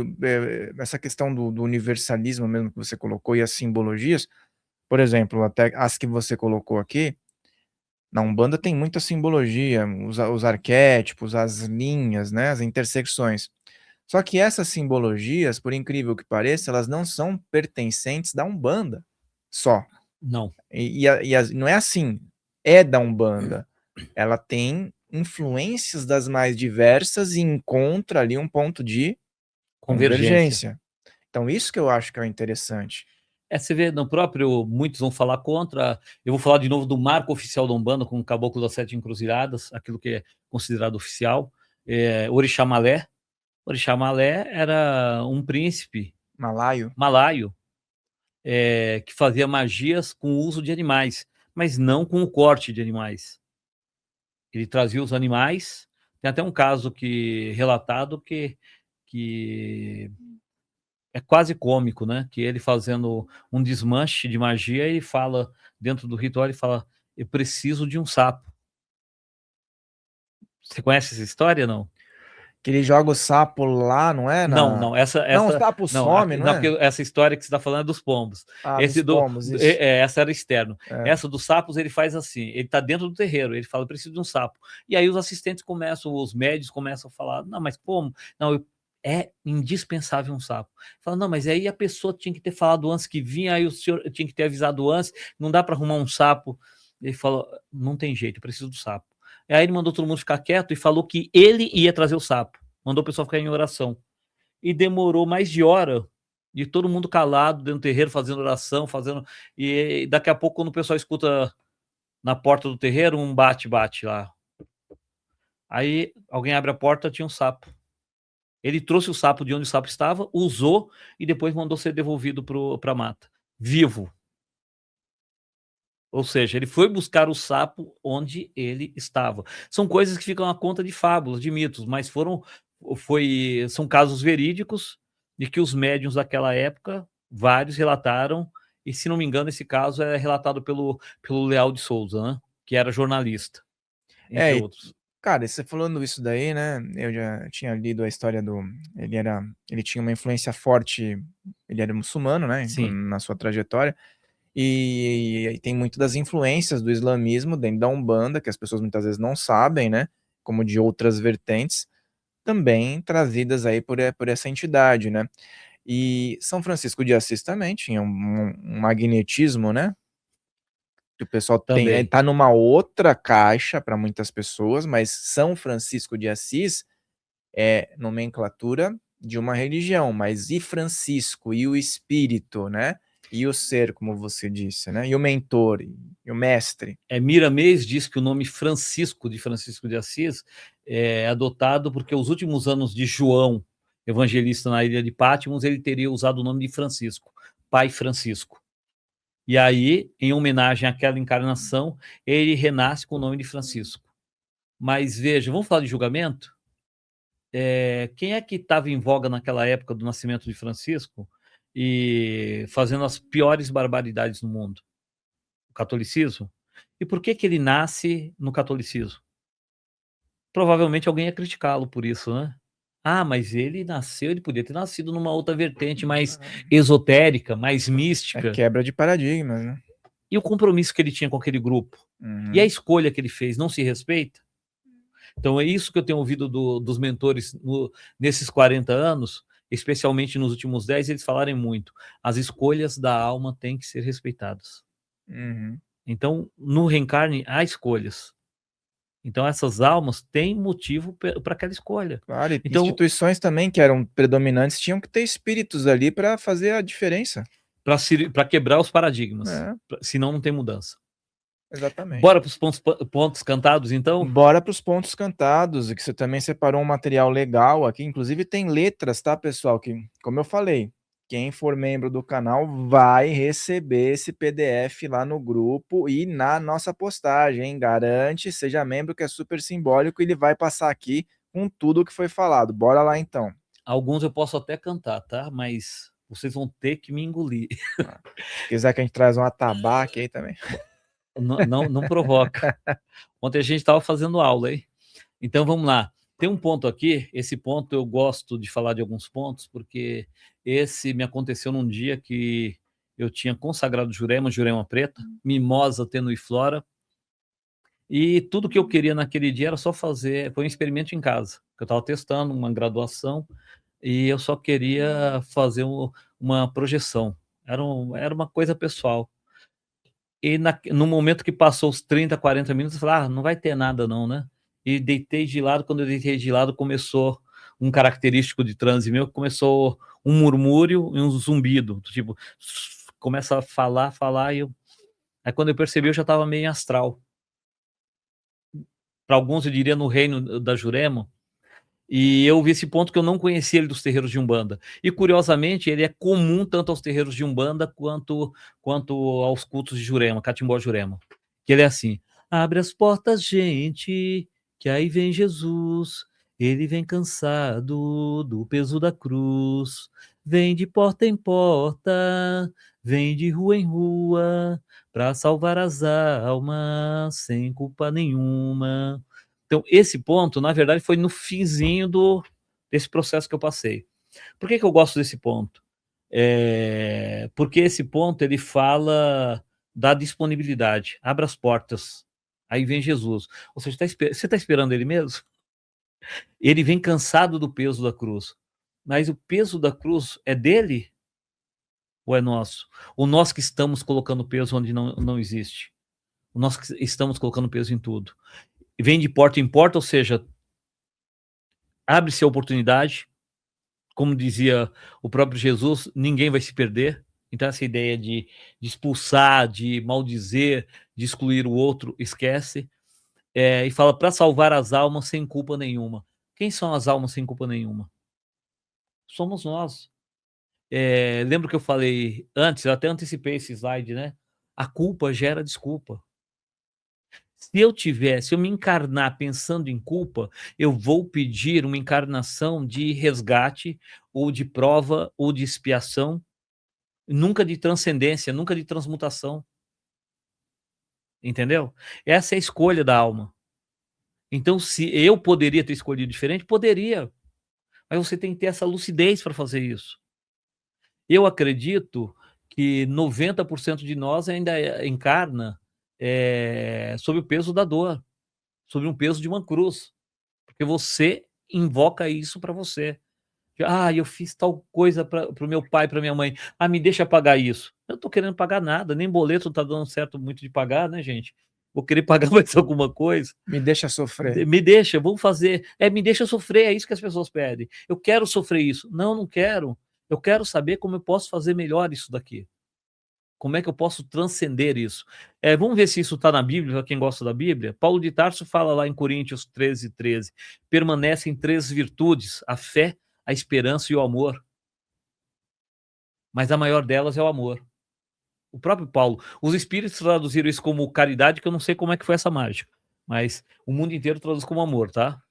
essa questão do universalismo mesmo que você colocou e as simbologias, por exemplo, até as que você colocou aqui, na Umbanda tem muita simbologia, os arquétipos, as linhas, né, as intersecções. Só que essas simbologias, por incrível que pareça, elas não são pertencentes da Umbanda só. Não. Não é assim, é da Umbanda. Ela tem influências das mais diversas e encontra ali um ponto de convergência. Então isso que eu acho que é o interessante. Você vê, no próprio, muitos vão falar contra, eu vou falar de novo do marco oficial da Umbanda, com o Caboclo das Sete Encruzilhadas, aquilo que é considerado oficial, Orixá Malé. Orixá Malé era um príncipe Malaio. que fazia magias com o uso de animais, mas não com o corte de animais. Ele trazia os animais, tem até um caso relatado que é quase cômico, né? Que ele fazendo um desmanche de magia, ele fala, dentro do ritual, ele fala, eu preciso de um sapo. Você conhece essa história, não? Que ele joga o sapo lá, não é? Não, Não, o sapo some, não é? porque essa história que você está falando é dos pombos. Dos pomos, isso. Essa era externo. Essa dos sapos, ele faz assim, ele está dentro do terreiro, ele fala, eu preciso de um sapo. E aí os assistentes os médios começam a falar, não, mas como? Não, é indispensável um sapo. Fala, não, mas aí a pessoa tinha que ter falado antes que vinha, aí o senhor tinha que ter avisado antes, não dá para arrumar um sapo. Ele falou, não tem jeito, eu preciso do sapo. Aí ele mandou todo mundo ficar quieto e falou que ele ia trazer o sapo. Mandou o pessoal ficar em oração. E demorou mais de hora, e todo mundo calado dentro do terreiro, fazendo oração, e daqui a pouco, quando o pessoal escuta na porta do terreiro, um bate-bate lá. Aí alguém abre a porta, tinha um sapo. Ele trouxe o sapo de onde o sapo estava, usou, e depois mandou ser devolvido para a mata. Vivo. Ou seja, ele foi buscar o sapo onde ele estava. São coisas que ficam à conta de fábulas, de mitos, mas são casos verídicos de que os médiuns daquela época, vários relataram, e se não me engano, esse caso é relatado pelo Leal de Souza, né, que era jornalista, entre É, e outros. cara, e você falando isso daí, né, eu já tinha lido a história do ele tinha uma influência forte, ele era muçulmano, né, Sim, na sua trajetória, e tem muito das influências do islamismo dentro da Umbanda, que as pessoas muitas vezes não sabem, né, como de outras vertentes, também trazidas aí por essa entidade, né. E São Francisco de Assis também tinha um magnetismo, né, que o pessoal tem também. tá numa outra caixa para muitas pessoas, mas São Francisco de Assis é nomenclatura de uma religião, mas e Francisco, e o espírito, né, e o ser, como você disse, né, e o mentor, e o mestre. Miramês diz que o nome Francisco, de Francisco de Assis, é adotado porque os últimos anos de João, evangelista na ilha de Patmos, ele teria usado o nome de Francisco, Pai Francisco. E aí, em homenagem àquela encarnação, ele renasce com o nome de Francisco. Mas veja, vamos falar de julgamento? Quem é que estava em voga naquela época do nascimento de Francisco e fazendo as piores barbaridades no mundo? O catolicismo? E por que ele nasce no catolicismo? Provavelmente alguém ia criticá-lo por isso, né? Ah, mas ele podia ter nascido numa outra vertente mais esotérica, mais É mística. quebra de paradigmas, né. E o compromisso que ele tinha com aquele grupo? E a Uhum. escolha que ele fez não se respeita? Então é isso que eu tenho ouvido dos mentores nesses 40 anos, especialmente nos últimos 10, eles falarem muito. As escolhas da alma têm que ser respeitadas. Uhum. Então, no reencarne, há escolhas. Então, essas almas têm motivo para aquela escolha. Claro, e Então, instituições também que eram predominantes tinham que ter espíritos ali para fazer a diferença. para quebrar os paradigmas, É, senão não tem mudança. exatamente. Bora para os pontos cantados, então? Bora para os pontos cantados, e que você também separou um material legal aqui, inclusive tem letras, tá, pessoal, que, como eu falei, quem for membro do canal vai receber esse PDF lá no grupo e na nossa postagem, hein? Garante, seja membro, que é super simbólico, e ele vai passar aqui com tudo o que foi falado. Bora lá então. Alguns eu posso até cantar, tá? Mas vocês vão ter que me engolir. Ah, se quiser que a gente traz um atabaque aí também. Não, não, não provoca. Ontem a gente estava fazendo aula, hein? Então vamos lá. Tem um ponto aqui, esse ponto eu gosto de falar de alguns pontos, porque esse me aconteceu num dia que eu tinha consagrado Jurema, Jurema Preta, Mimosa Tênue Flora, e tudo que eu queria naquele dia era só fazer, foi um experimento em casa, que eu estava testando uma graduação, e eu só queria fazer uma projeção, era uma coisa pessoal. E no momento que passou os 30, 40 minutos, eu falei: "Ah, não vai ter nada não, né?". E deitei de lado, quando eu deitei de lado, começou um característico de transe meu, começou um murmúrio e um zumbido, do tipo, começa a falar, falar, e eu aí quando eu percebi, eu já estava meio em astral. Para alguns eu diria no reino da Jurema, e eu vi esse ponto que eu não conhecia ele dos terreiros de Umbanda. E curiosamente, ele é comum tanto aos terreiros de Umbanda quanto aos cultos de Jurema, Catimbó Jurema. Que ele é assim: abre as portas, gente, que aí vem Jesus. Ele vem cansado do peso da cruz. Vem de porta em porta, vem de rua em rua, para salvar as almas sem culpa nenhuma. Então, esse ponto, na verdade, foi no finzinho desse processo que eu passei. Por que eu gosto desse ponto? Porque esse ponto ele fala da disponibilidade. Abra as portas. Aí vem Jesus. Ou seja, você está esperando ele mesmo? Ele vem cansado do peso da cruz. Mas o peso da cruz é dele ou é nosso? Ou nós que estamos colocando peso onde não existe? Nós que estamos colocando peso em tudo. E vem de porta em porta, ou seja, abre-se a oportunidade, como dizia o próprio Jesus, ninguém vai se perder. Então, essa ideia de expulsar, de maldizer, de excluir o outro, esquece. E fala para salvar as almas sem culpa nenhuma. Quem são as almas sem culpa nenhuma? Somos nós. Lembra que eu falei antes, eu até antecipei esse slide, né? A culpa gera desculpa. Se eu me encarnar pensando em culpa, eu vou pedir uma encarnação de resgate, ou de prova, ou de expiação, nunca de transcendência, nunca de transmutação, entendeu? Essa é a escolha da alma. Então, se eu poderia ter escolhido diferente, poderia, mas você tem que ter essa lucidez para fazer isso. Eu acredito que 90% de nós ainda encarna, sob o peso da dor, sob um peso de uma cruz, porque você invoca isso para você. "Ah, eu fiz tal coisa para o meu pai, para minha mãe. Ah, me deixa pagar isso". Eu não estou querendo pagar nada, nem boleto está dando certo muito de pagar, né, gente. Vou querer pagar mais alguma coisa. Me deixa sofrer. Me deixa, vamos fazer. Me deixa sofrer, é isso que as pessoas pedem. Eu quero sofrer isso. Não, não quero. Eu quero saber como eu posso fazer melhor isso daqui. Como é que eu posso transcender isso? Vamos ver se isso está na Bíblia, para quem gosta da Bíblia. Paulo de Tarso fala lá em Coríntios 13:13. Permanecem 3 virtudes: a fé, a esperança e o amor. Mas a maior delas é o amor. O próprio Paulo. Os espíritos traduziram isso como caridade, que eu não sei como é que foi essa mágica. Mas o mundo inteiro traduz como amor, tá?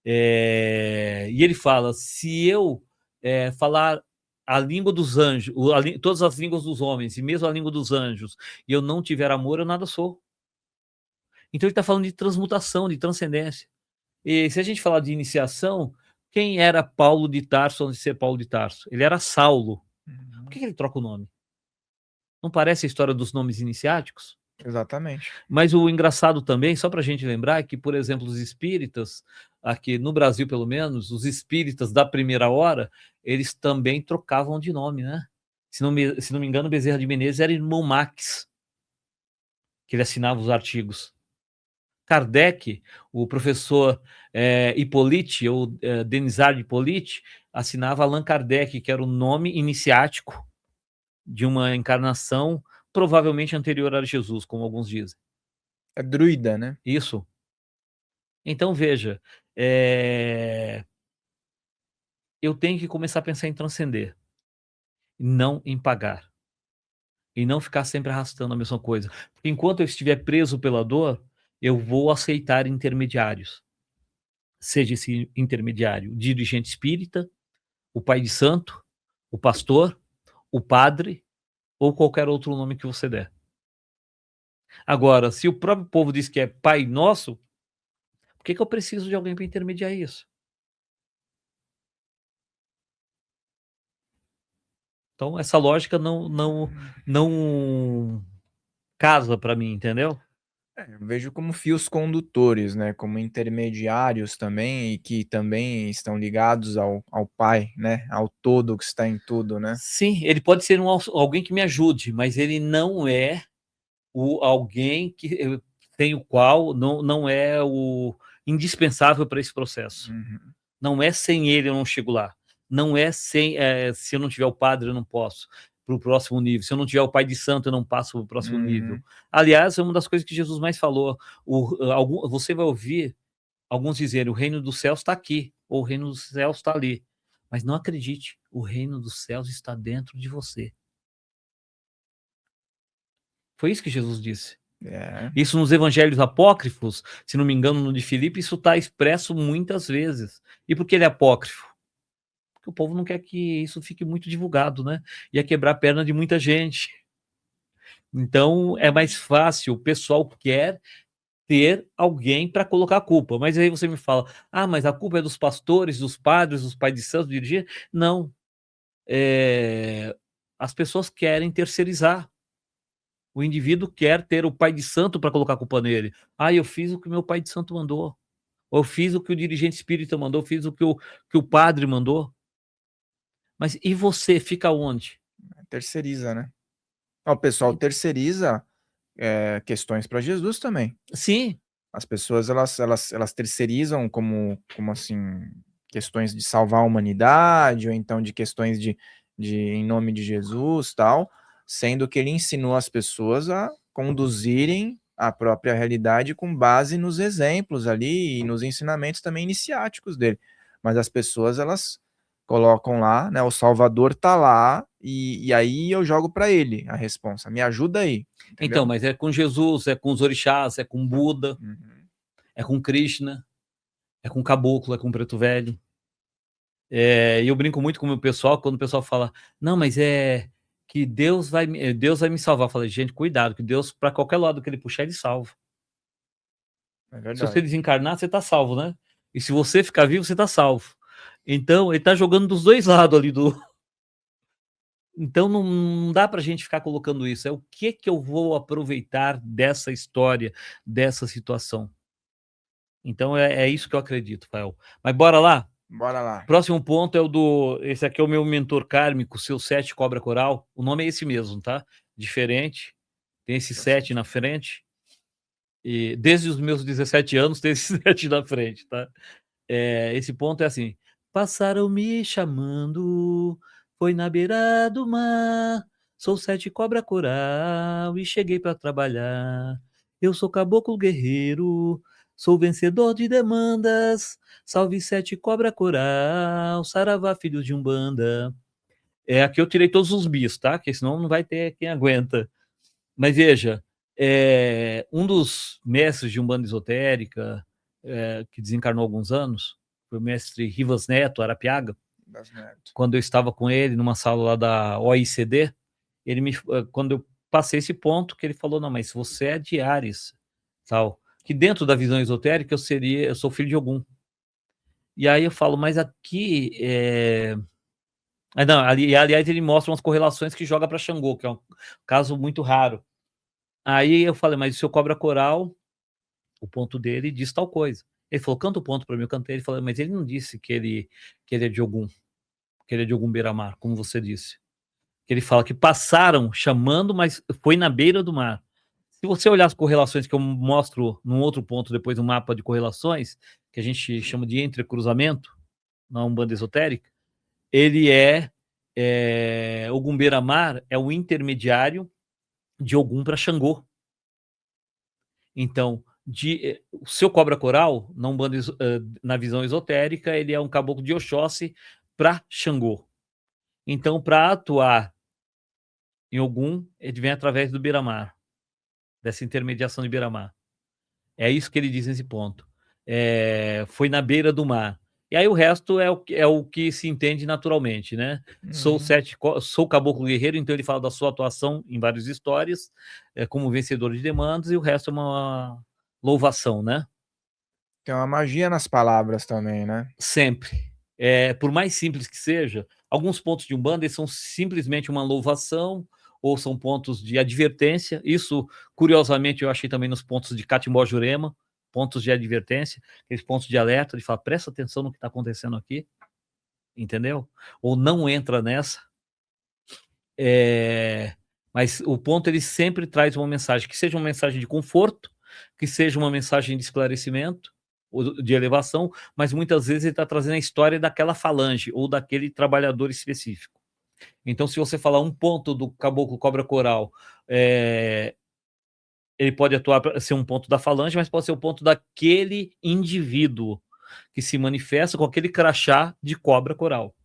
E ele fala: se eu falar a língua dos anjos, todas as línguas dos homens, e mesmo a língua dos anjos, e eu não tiver amor, eu nada sou. Então ele está falando de transmutação, de transcendência. E se a gente falar de iniciação, quem era Paulo de Tarso antes de ser Paulo de Tarso? Ele era Saulo. Por que ele troca o nome? Não parece a história dos nomes iniciáticos? Exatamente. Mas o engraçado também, só para a gente lembrar, é que, por exemplo, os espíritas, aqui no Brasil pelo menos, os espíritas da primeira hora, eles também trocavam de nome, né? Se não me engano, Bezerra de Menezes era irmão Max, que ele assinava os artigos. Kardec, o professor Hippolyte, ou Denisard Hippolyte, assinava Allan Kardec, que era o nome iniciático de uma encarnação provavelmente anterior a Jesus, como alguns dizem. É druida, né? Isso. Então veja, eu tenho que começar a pensar em transcender, não em pagar, e não ficar sempre arrastando a mesma coisa. Porque enquanto eu estiver preso pela dor, eu vou aceitar intermediários. Seja esse intermediário o dirigente espírita, o pai de santo, o pastor, o padre ou qualquer outro nome que você der. Agora, se o próprio povo diz que é Pai Nosso, por que eu preciso de alguém para intermediar isso? Então essa lógica não casa para mim, entendeu? Eu vejo como fios condutores, né, como intermediários também, e que também estão ligados ao Pai, né, ao todo que está em tudo, né. Sim, ele pode ser alguém que me ajude, mas ele não é o alguém que sem o qual não é o indispensável para esse processo. Uhum. Não é sem ele eu não chego lá. Não é sem, se eu não tiver o padre eu não posso para o próximo nível. Se eu não tiver o pai de santo eu não passo para o próximo nível. Uhum. Aliás, é uma das coisas que Jesus mais falou. Você vai ouvir alguns dizerem: o reino dos céus está aqui, ou o reino dos céus está ali. Mas não acredite, o reino dos céus está dentro de você. Foi isso que Jesus disse. É. Isso nos evangelhos apócrifos, se não me engano, no de Filipe, isso está expresso muitas vezes. E por que ele é apócrifo? Porque o povo não quer que isso fique muito divulgado, né? Ia quebrar a perna de muita gente. Então é mais fácil, o pessoal quer ter alguém para colocar a culpa. Mas aí você me fala: ah, mas a culpa é dos pastores, dos padres, dos pais de santo, dirigir? Não. As pessoas querem terceirizar. O indivíduo quer ter o pai de santo para colocar a culpa nele. Ah, eu fiz o que meu pai de santo mandou. Ou eu fiz o que o dirigente espírita mandou, fiz o que o padre mandou. Mas e você, fica onde? Terceiriza, né. O pessoal terceiriza, questões para Jesus também. Sim, As pessoas elas terceirizam como assim, questões de salvar a humanidade, ou então de questões de em nome de Jesus, tal, sendo que ele ensinou as pessoas a conduzirem a própria realidade com base nos exemplos ali e nos ensinamentos também iniciáticos dele. Mas as pessoas elas colocam lá, né, o Salvador tá lá, e aí eu jogo para ele a responsa. Me ajuda aí, Então, entendeu? mas é com Jesus, é com os orixás, é com Buda, Uhum. é com Krishna, é com caboclo, é com preto velho. E eu brinco muito com o meu pessoal, quando o pessoal fala, não, mas é que Deus vai me salvar. Eu falei, gente, cuidado, que Deus, para qualquer lado que ele puxar, ele salva. É Se você verdade. desencarnar, você tá salvo, né? E se você ficar vivo, você tá salvo. Então, ele tá jogando dos dois lados ali do. Então, não dá pra gente ficar colocando isso. É o que eu vou aproveitar dessa história, dessa situação. Então, é isso que eu acredito, Fael. Mas bora lá? Bora lá. Próximo ponto é o do. Esse aqui é o meu mentor kármico, seu 7 cobra coral. O nome é esse mesmo, tá? Diferente. Tem esse 7 na frente. E desde os meus 17 anos tem esse 7 na frente, tá? Esse ponto é assim: passaram me chamando, foi na beira do mar. Sou 7 cobra coral e cheguei para trabalhar. Eu sou caboclo guerreiro, sou vencedor de demandas. Salve 7 cobra coral, saravá filhos de umbanda. Aqui eu tirei todos os bis, tá? Porque senão não vai ter quem aguenta. Mas veja, um dos mestres de Umbanda esotérica, que desencarnou há alguns anos, foi o mestre Rivas Neto, Arapiaga. Das Neto. Quando eu estava com ele numa sala lá da OICD, quando eu passei esse ponto, que ele falou, não, mas você é de Áries, tal, que dentro da visão esotérica eu sou filho de Ogum. E aí eu falo, mas aqui não, aliás, ele mostra umas correlações que joga para Xangô, que é um caso muito raro. Aí eu falei, mas o seu cobra coral, o ponto dele diz tal coisa. Ele falou, canta o ponto para mim, eu cantei. Ele falou, mas ele não disse que ele é de Ogum, que ele é de Ogum Beira-Mar, como você disse. Ele fala que passaram chamando, mas foi na beira do mar. Se você olhar as correlações que eu mostro num outro ponto, depois um mapa de correlações, que a gente chama de entrecruzamento, na Umbanda esotérica, ele Ogum Beira-Mar é o intermediário de Ogum para Xangô. Então, o seu cobra coral, na visão esotérica, ele é um caboclo de Oxóssi para Xangô. Então, para atuar em Ogum, ele vem através do Beira-Mar, dessa intermediação de Beira-Mar. É isso que ele diz nesse ponto. Foi na beira do mar. E aí o resto é o que se entende naturalmente, né? Sou caboclo guerreiro, então ele fala da sua atuação em várias histórias, como vencedor de demandas, e o resto é uma louvação, né? Tem uma magia nas palavras também, né? Sempre. Por mais simples que seja, alguns pontos de Umbanda são simplesmente uma louvação ou são pontos de advertência. Isso, curiosamente, eu achei também nos pontos de Catimbó Jurema, pontos de advertência, aqueles pontos de alerta, de falar, presta atenção no que está acontecendo aqui, entendeu? Ou não entra nessa. Mas o ponto, ele sempre traz uma mensagem, que seja uma mensagem de conforto, que seja uma mensagem de esclarecimento, de elevação, mas muitas vezes ele está trazendo a história daquela falange ou daquele trabalhador específico. Então, se você falar um ponto do caboclo cobra coral, ele pode atuar para ser um ponto da falange, mas pode ser o ponto daquele indivíduo que se manifesta com aquele crachá de cobra coral.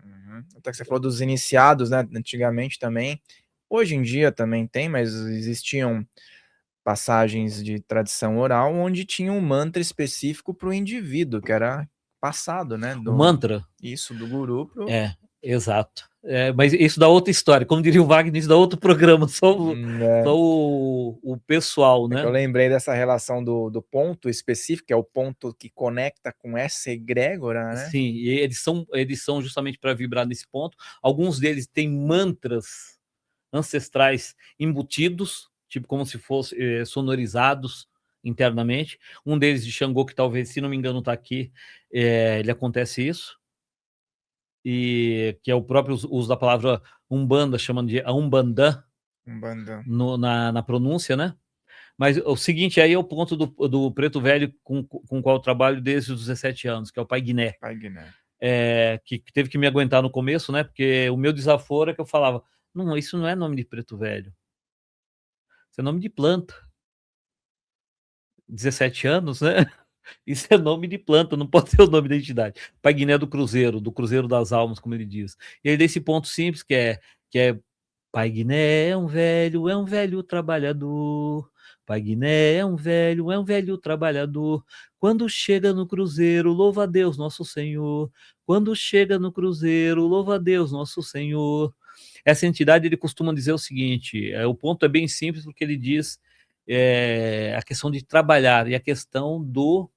Uhum. Até que você falou dos iniciados, né? Antigamente também. Hoje em dia também tem, mas existiam passagens de tradição oral onde tinha um mantra específico para o indivíduo, que era passado, né? O mantra, Isso, do guru pro. exato. Mas isso dá outra história, como diria o Wagner, isso dá outro programa, só É. o pessoal, É que né? eu lembrei dessa relação do ponto específico, que é o ponto que conecta com essa egrégora, né? Sim, e eles são justamente para vibrar nesse ponto. Alguns deles têm mantras ancestrais embutidos, tipo como se fossem sonorizados internamente. Um deles de Xangô, que talvez, se não me engano, está aqui, ele acontece isso. E que é o próprio uso da palavra Umbanda, chamando de Umbandã Umbanda. na pronúncia, né? Mas o seguinte, aí é o ponto do preto velho com o qual eu trabalho desde os 17 anos, que é o Pai Guiné. Pai Guiné. Que teve que me aguentar no começo, né? Porque o meu desaforo é que eu falava, não, isso não é nome de preto velho. Isso é nome de planta. 17 anos, né? Isso é nome de planta, não pode ser o nome da entidade. Pai Guiné do Cruzeiro das Almas, como ele diz. E aí desse ponto simples que é Pai Guiné é um velho trabalhador. Pai Guiné é um velho trabalhador. Quando chega no cruzeiro, louva a Deus nosso Senhor. Quando chega no cruzeiro, louva a Deus nosso Senhor. Essa entidade, ele costuma dizer o seguinte, o ponto é bem simples, porque ele diz a questão de trabalhar e a questão do...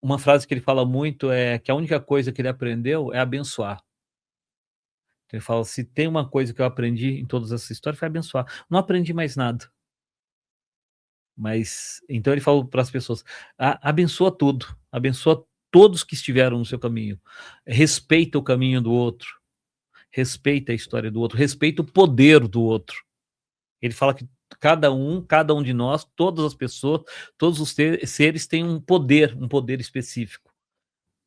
Uma frase que ele fala muito é que a única coisa que ele aprendeu é abençoar. Ele fala, se tem uma coisa que eu aprendi em todas essas histórias, foi abençoar. Não aprendi mais nada. Mas, então ele falou para as pessoas, abençoa tudo, abençoa todos que estiveram no seu caminho, respeita o caminho do outro, respeita a história do outro, respeita o poder do outro. Ele fala que cada um de nós, todas as pessoas, todos os seres têm um poder específico.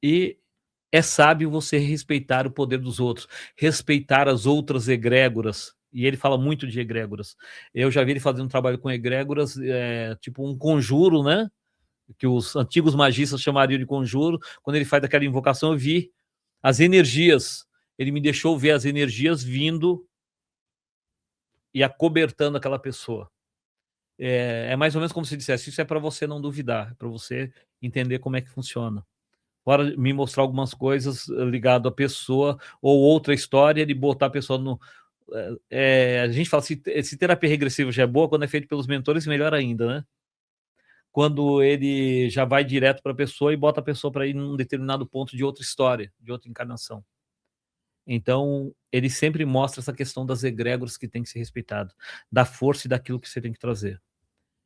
E é sábio você respeitar o poder dos outros, respeitar as outras egrégoras. E ele fala muito de egrégoras. Eu já vi ele fazendo um trabalho com egrégoras, tipo um conjuro, né? Que os antigos magistas chamariam de conjuro. Quando ele faz aquela invocação, eu vi as energias. Ele me deixou ver as energias vindo e acobertando aquela pessoa. É mais ou menos como se dissesse, isso é para você não duvidar, é para você entender como é que funciona. Fora me mostrar algumas coisas ligado à pessoa ou outra história de botar a pessoa no... a gente fala, se terapia regressiva já é boa, quando é feito pelos mentores, melhor ainda, né? Quando ele já vai direto para a pessoa e bota a pessoa para ir num determinado ponto de outra história, de outra encarnação. Então, ele sempre mostra essa questão das egrégoras que tem que ser respeitado, da força e daquilo que você tem que trazer.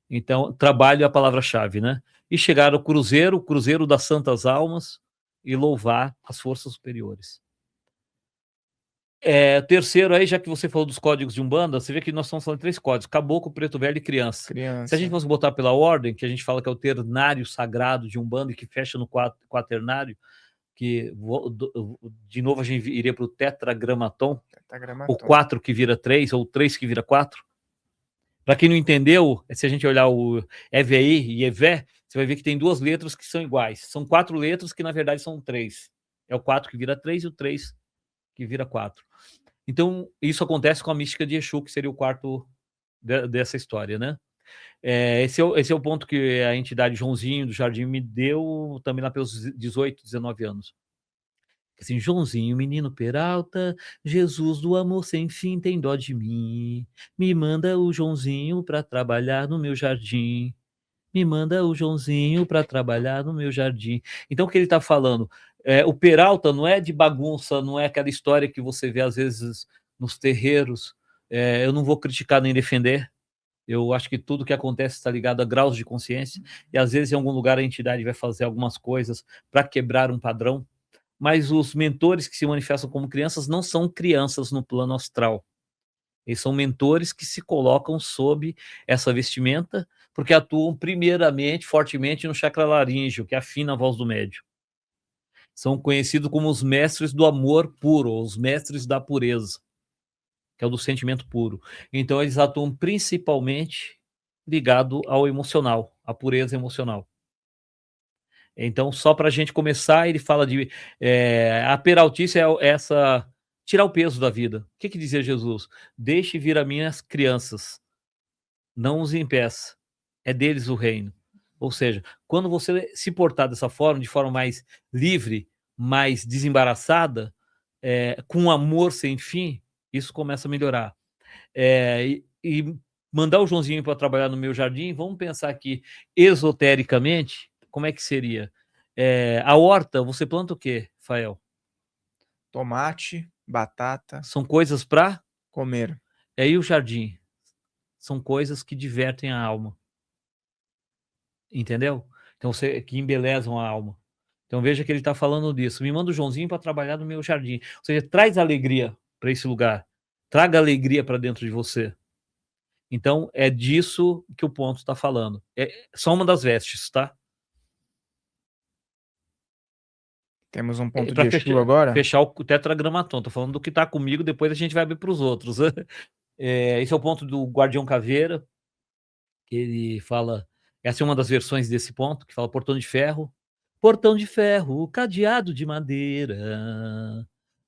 Então, trabalho é a palavra-chave, né? E chegar ao cruzeiro, o cruzeiro das santas almas, e louvar as forças superiores. Terceiro aí, já que você falou dos códigos de Umbanda, você vê que nós estamos falando de 3 códigos, caboclo, preto velho e criança. Se a gente fosse botar pela ordem, que a gente fala que é o ternário sagrado de Umbanda e que fecha no quaternário, que de novo a gente iria para o tetragramaton, o 4 que vira 3, ou 3 que vira 4. Para quem não entendeu, se a gente olhar o EVI e EVE, você vai ver que tem 2 letras que são iguais. São 4 letras que, na verdade, são 3. É o 4 que vira 3 e o 3 que vira 4. Então, isso acontece com a mística de Exu, que seria o quarto dessa história, né? Esse é o ponto que a entidade Joãozinho do Jardim me deu também lá pelos 18, 19 anos. Assim, Joãozinho, menino Peralta, Jesus do amor sem fim tem dó de mim. Me manda o Joãozinho para trabalhar no meu jardim. Me manda o Joãozinho para trabalhar no meu jardim. Então, o que ele está falando? O Peralta não é de bagunça, não é aquela história que você vê às vezes nos terreiros. Eu não vou criticar nem defender. Eu acho que tudo que acontece está ligado a graus de consciência. E às vezes em algum lugar a entidade vai fazer algumas coisas para quebrar um padrão. Mas os mentores que se manifestam como crianças não são crianças no plano astral. Eles são mentores que se colocam sob essa vestimenta, porque atuam primeiramente, fortemente no chakra laríngeo, que afina a voz do médium. São conhecidos como os mestres do amor puro, os mestres da pureza, que é o do sentimento puro. Então eles atuam principalmente ligado ao emocional, à pureza emocional. Então, só para a gente começar, ele fala de... a peraltice é essa... tirar o peso da vida. O que dizia Jesus? Deixe vir a minhas crianças, não os impeça. É deles o reino. Ou seja, quando você se portar dessa forma, de forma mais livre, mais desembaraçada, com amor sem fim, isso começa a melhorar. E mandar o Joãozinho para trabalhar no meu jardim, vamos pensar aqui esotericamente, como é que seria? A horta, você planta o quê, Fael? Tomate, batata. São coisas para comer. E o jardim? São coisas que divertem a alma. Entendeu? Então, que embelezam a alma. Então, veja que ele está falando disso. Me manda o Joãozinho para trabalhar no meu jardim. Ou seja, traz alegria para esse lugar. Traga alegria para dentro de você. Então, é disso que o ponto está falando. É só uma das vestes, tá? Temos um ponto de Exu agora? Fechar o tetragramaton. Estou falando do que está comigo, depois a gente vai abrir para os outros. Esse é o ponto do Guardião Caveira, que ele fala Essa é uma das versões desse ponto, que fala portão de ferro, cadeado de madeira.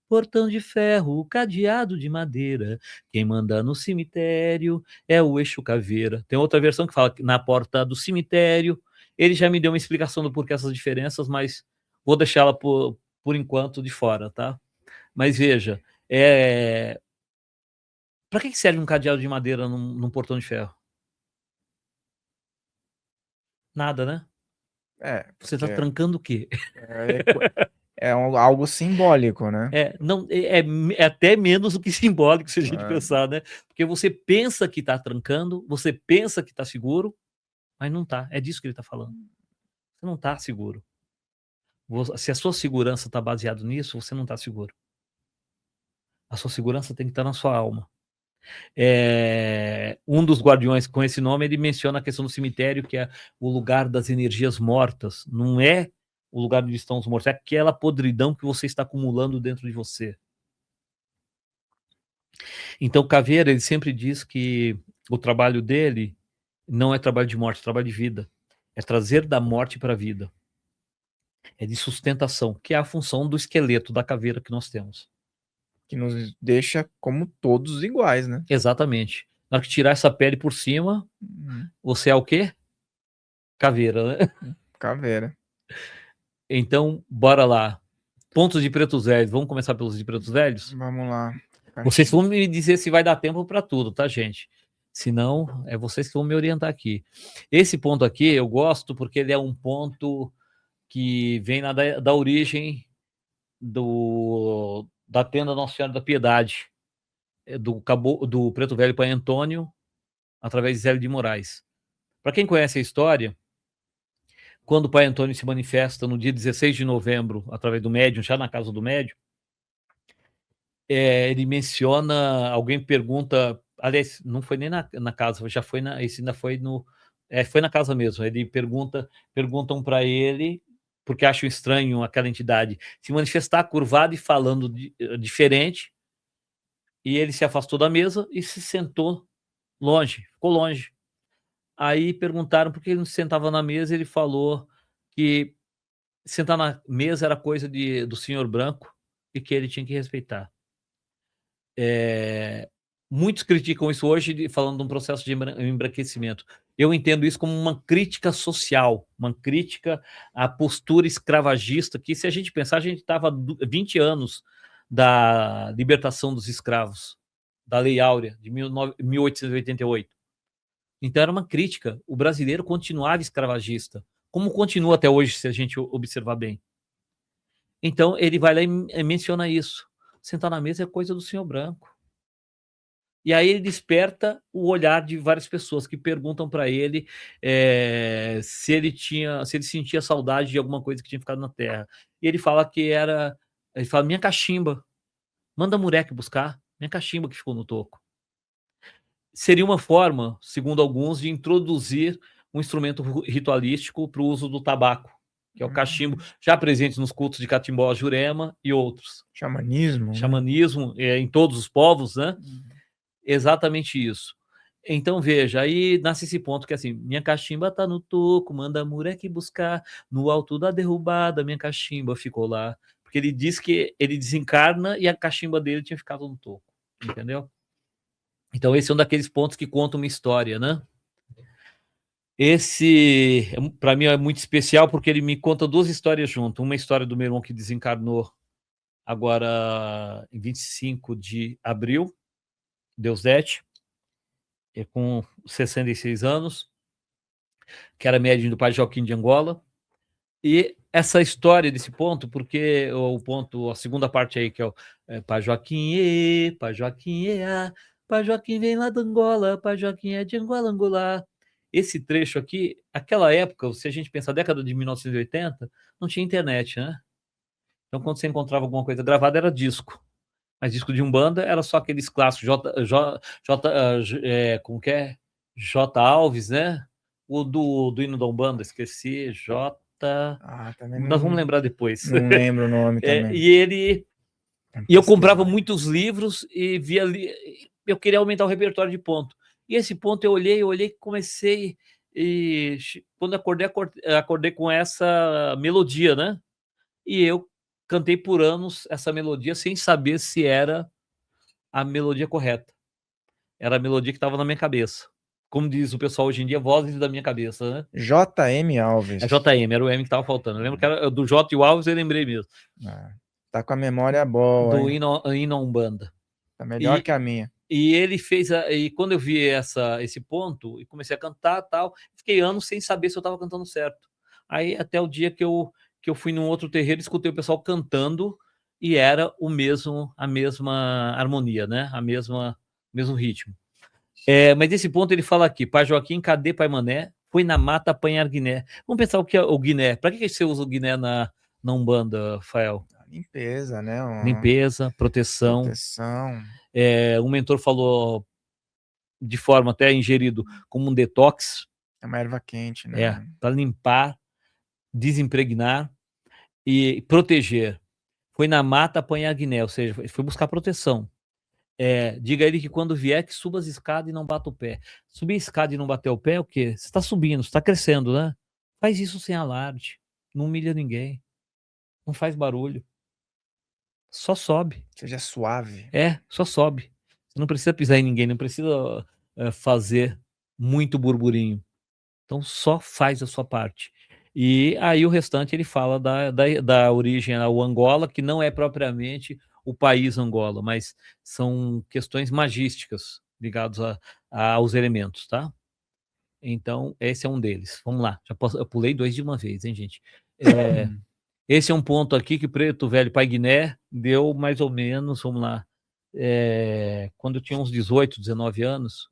Portão de ferro, cadeado de madeira. Quem manda no cemitério é o Exu Caveira. Tem outra versão que fala que na porta do cemitério. Ele já me deu uma explicação do porquê essas diferenças, mas vou deixá-la por enquanto de fora, tá? Mas veja, para que serve um cadeado de madeira num portão de ferro? Nada, né? Você está Porque trancando o quê? algo simbólico, né? Não, é até menos do que simbólico, se a gente É. pensar, né? Porque você pensa que está trancando, você pensa que está seguro, mas não está. É disso que ele está falando. Você não está seguro. Se a sua segurança está baseada nisso, você não está seguro. A sua segurança tem que estar na sua alma. Um dos guardiões com esse nome, ele menciona a questão do cemitério, que é o lugar das energias mortas. Não é o lugar onde estão os mortos, é aquela podridão que você está acumulando dentro de você. Então, Caveira, ele sempre diz que o trabalho dele não é trabalho de morte, é trabalho de vida. É trazer da morte para a vida. É de sustentação, que é a função do esqueleto da caveira que nós temos. Que nos deixa como todos iguais, né? Exatamente. Na hora que tirar essa pele por cima, você é o quê? Caveira, né? Caveira. Então, bora lá. Pontos de pretos velhos. Vamos começar pelos de pretos velhos? Vamos lá. Vocês vão me dizer se vai dar tempo para tudo, tá, gente? Se não, é vocês que vão me orientar aqui. Esse ponto aqui eu gosto porque ele é um ponto que vem da origem da tenda Nossa Senhora da Piedade, do Preto Velho Pai Antônio, através de Zélio de Moraes. Para quem conhece a história, quando o Pai Antônio se manifesta no dia 16 de novembro, através do médium, já na casa do médium, ele menciona, alguém pergunta, aliás, não foi nem na casa, já foi esse ainda foi foi na casa mesmo. Ele perguntam para ele, porque acham estranho aquela entidade se manifestar curvado e falando diferente, e ele se afastou da mesa e se sentou longe, ficou longe. Aí perguntaram por que ele não se sentava na mesa, ele falou que sentar na mesa era coisa do senhor branco e que ele tinha que respeitar. Muitos criticam isso hoje, falando de um processo de embranquecimento. Eu entendo isso como uma crítica social, uma crítica à postura escravagista, que, se a gente pensar, a gente estava 20 anos da libertação dos escravos, da Lei Áurea, de 1888. Então era uma crítica. O brasileiro continuava escravagista, como continua até hoje, se a gente observar bem. Então ele vai lá e menciona isso. Sentar na mesa é coisa do senhor branco. E aí ele desperta o olhar de várias pessoas que perguntam para ele se ele sentia saudade de alguma coisa que tinha ficado na terra. E ele fala minha cachimba, manda moleque buscar, minha cachimba que ficou no toco. Seria uma forma, segundo alguns, de introduzir um instrumento ritualístico para o uso do tabaco, que é o cachimbo, já presente nos cultos de Catimbó, Jurema e outros. Xamanismo, né? Em todos os povos, né? Exatamente isso. Então, veja, aí nasce esse ponto que, assim, minha cachimba tá no toco, manda moleque buscar, no alto da derrubada, minha cachimba ficou lá. Porque ele diz que ele desencarna e a cachimba dele tinha ficado no toco, entendeu? Então, esse é um daqueles pontos que conta uma história, né? Esse, para mim, é muito especial porque ele me conta duas histórias junto. Uma história do meu irmão que desencarnou agora em 25 de abril, Deusdete, com 66 anos, que era médium do Pai Joaquim de Angola. E essa história desse ponto, porque a segunda parte aí, que é o Pai Joaquim, Pai Joaquim, Pai Joaquim vem lá de Angola, Pai Joaquim é de Angola, Angola. Esse trecho aqui, aquela época, se a gente pensar década de 1980, não tinha internet, né? Então, quando você encontrava alguma coisa gravada, era disco. Mas disco de Umbanda era só aqueles clássicos, como que é? J. Alves, né? O do hino da Umbanda, esqueci, nós vamos lembrar depois. Não lembro o nome também. E eu comprava muitos livros e via ali, eu queria aumentar o repertório de ponto. E esse ponto eu olhei, comecei E quando acordei com essa melodia, né? E eu cantei por anos essa melodia sem saber se era a melodia correta. Era a melodia que estava na minha cabeça. Como diz o pessoal hoje em dia, vozes da minha cabeça, né? J.M. Alves. É JM, era o M que estava faltando. Eu lembro que era do J e o Alves, eu lembrei mesmo. Tá com a memória boa, Do hein? Hino Umbanda. Tá melhor que a minha. E ele fez, e quando eu vi esse ponto, e comecei a cantar tal, fiquei anos sem saber se eu estava cantando certo. Aí até o dia que eu fui num outro terreiro, escutei o pessoal cantando, e era a mesma harmonia, né? Mesmo ritmo. Mas esse ponto ele fala aqui: Pai Joaquim, cadê Pai Mané? Foi na mata apanhar guiné. Vamos pensar o que é o guiné. Para que você usa o guiné na Umbanda, Rafael? Limpeza, né? Limpeza, proteção. Um mentor falou de forma até ingerido como um detox. É uma erva quente, né? Para limpar, desimpregnar e proteger. Foi na mata apanhar guiné, ou seja, foi buscar proteção. Diga a ele que quando vier, que suba as escadas e não bata o pé. Subir a escada e não bater o pé é o quê? Você está subindo, você está crescendo, né? Faz isso sem alarde. Não humilha ninguém. Não faz barulho. Só sobe. Seja suave. Só sobe. Você não precisa pisar em ninguém, não precisa fazer muito burburinho. Então só faz a sua parte. E aí o restante ele fala da origem ao Angola, que não é propriamente o país Angola, mas são questões magísticas ligadas aos elementos, tá? Então esse é um deles. Vamos lá, eu pulei 2 de uma vez, hein, gente? Esse é um ponto aqui que Preto Velho Pai Guiné deu mais ou menos, vamos lá, quando eu tinha uns 18, 19 anos,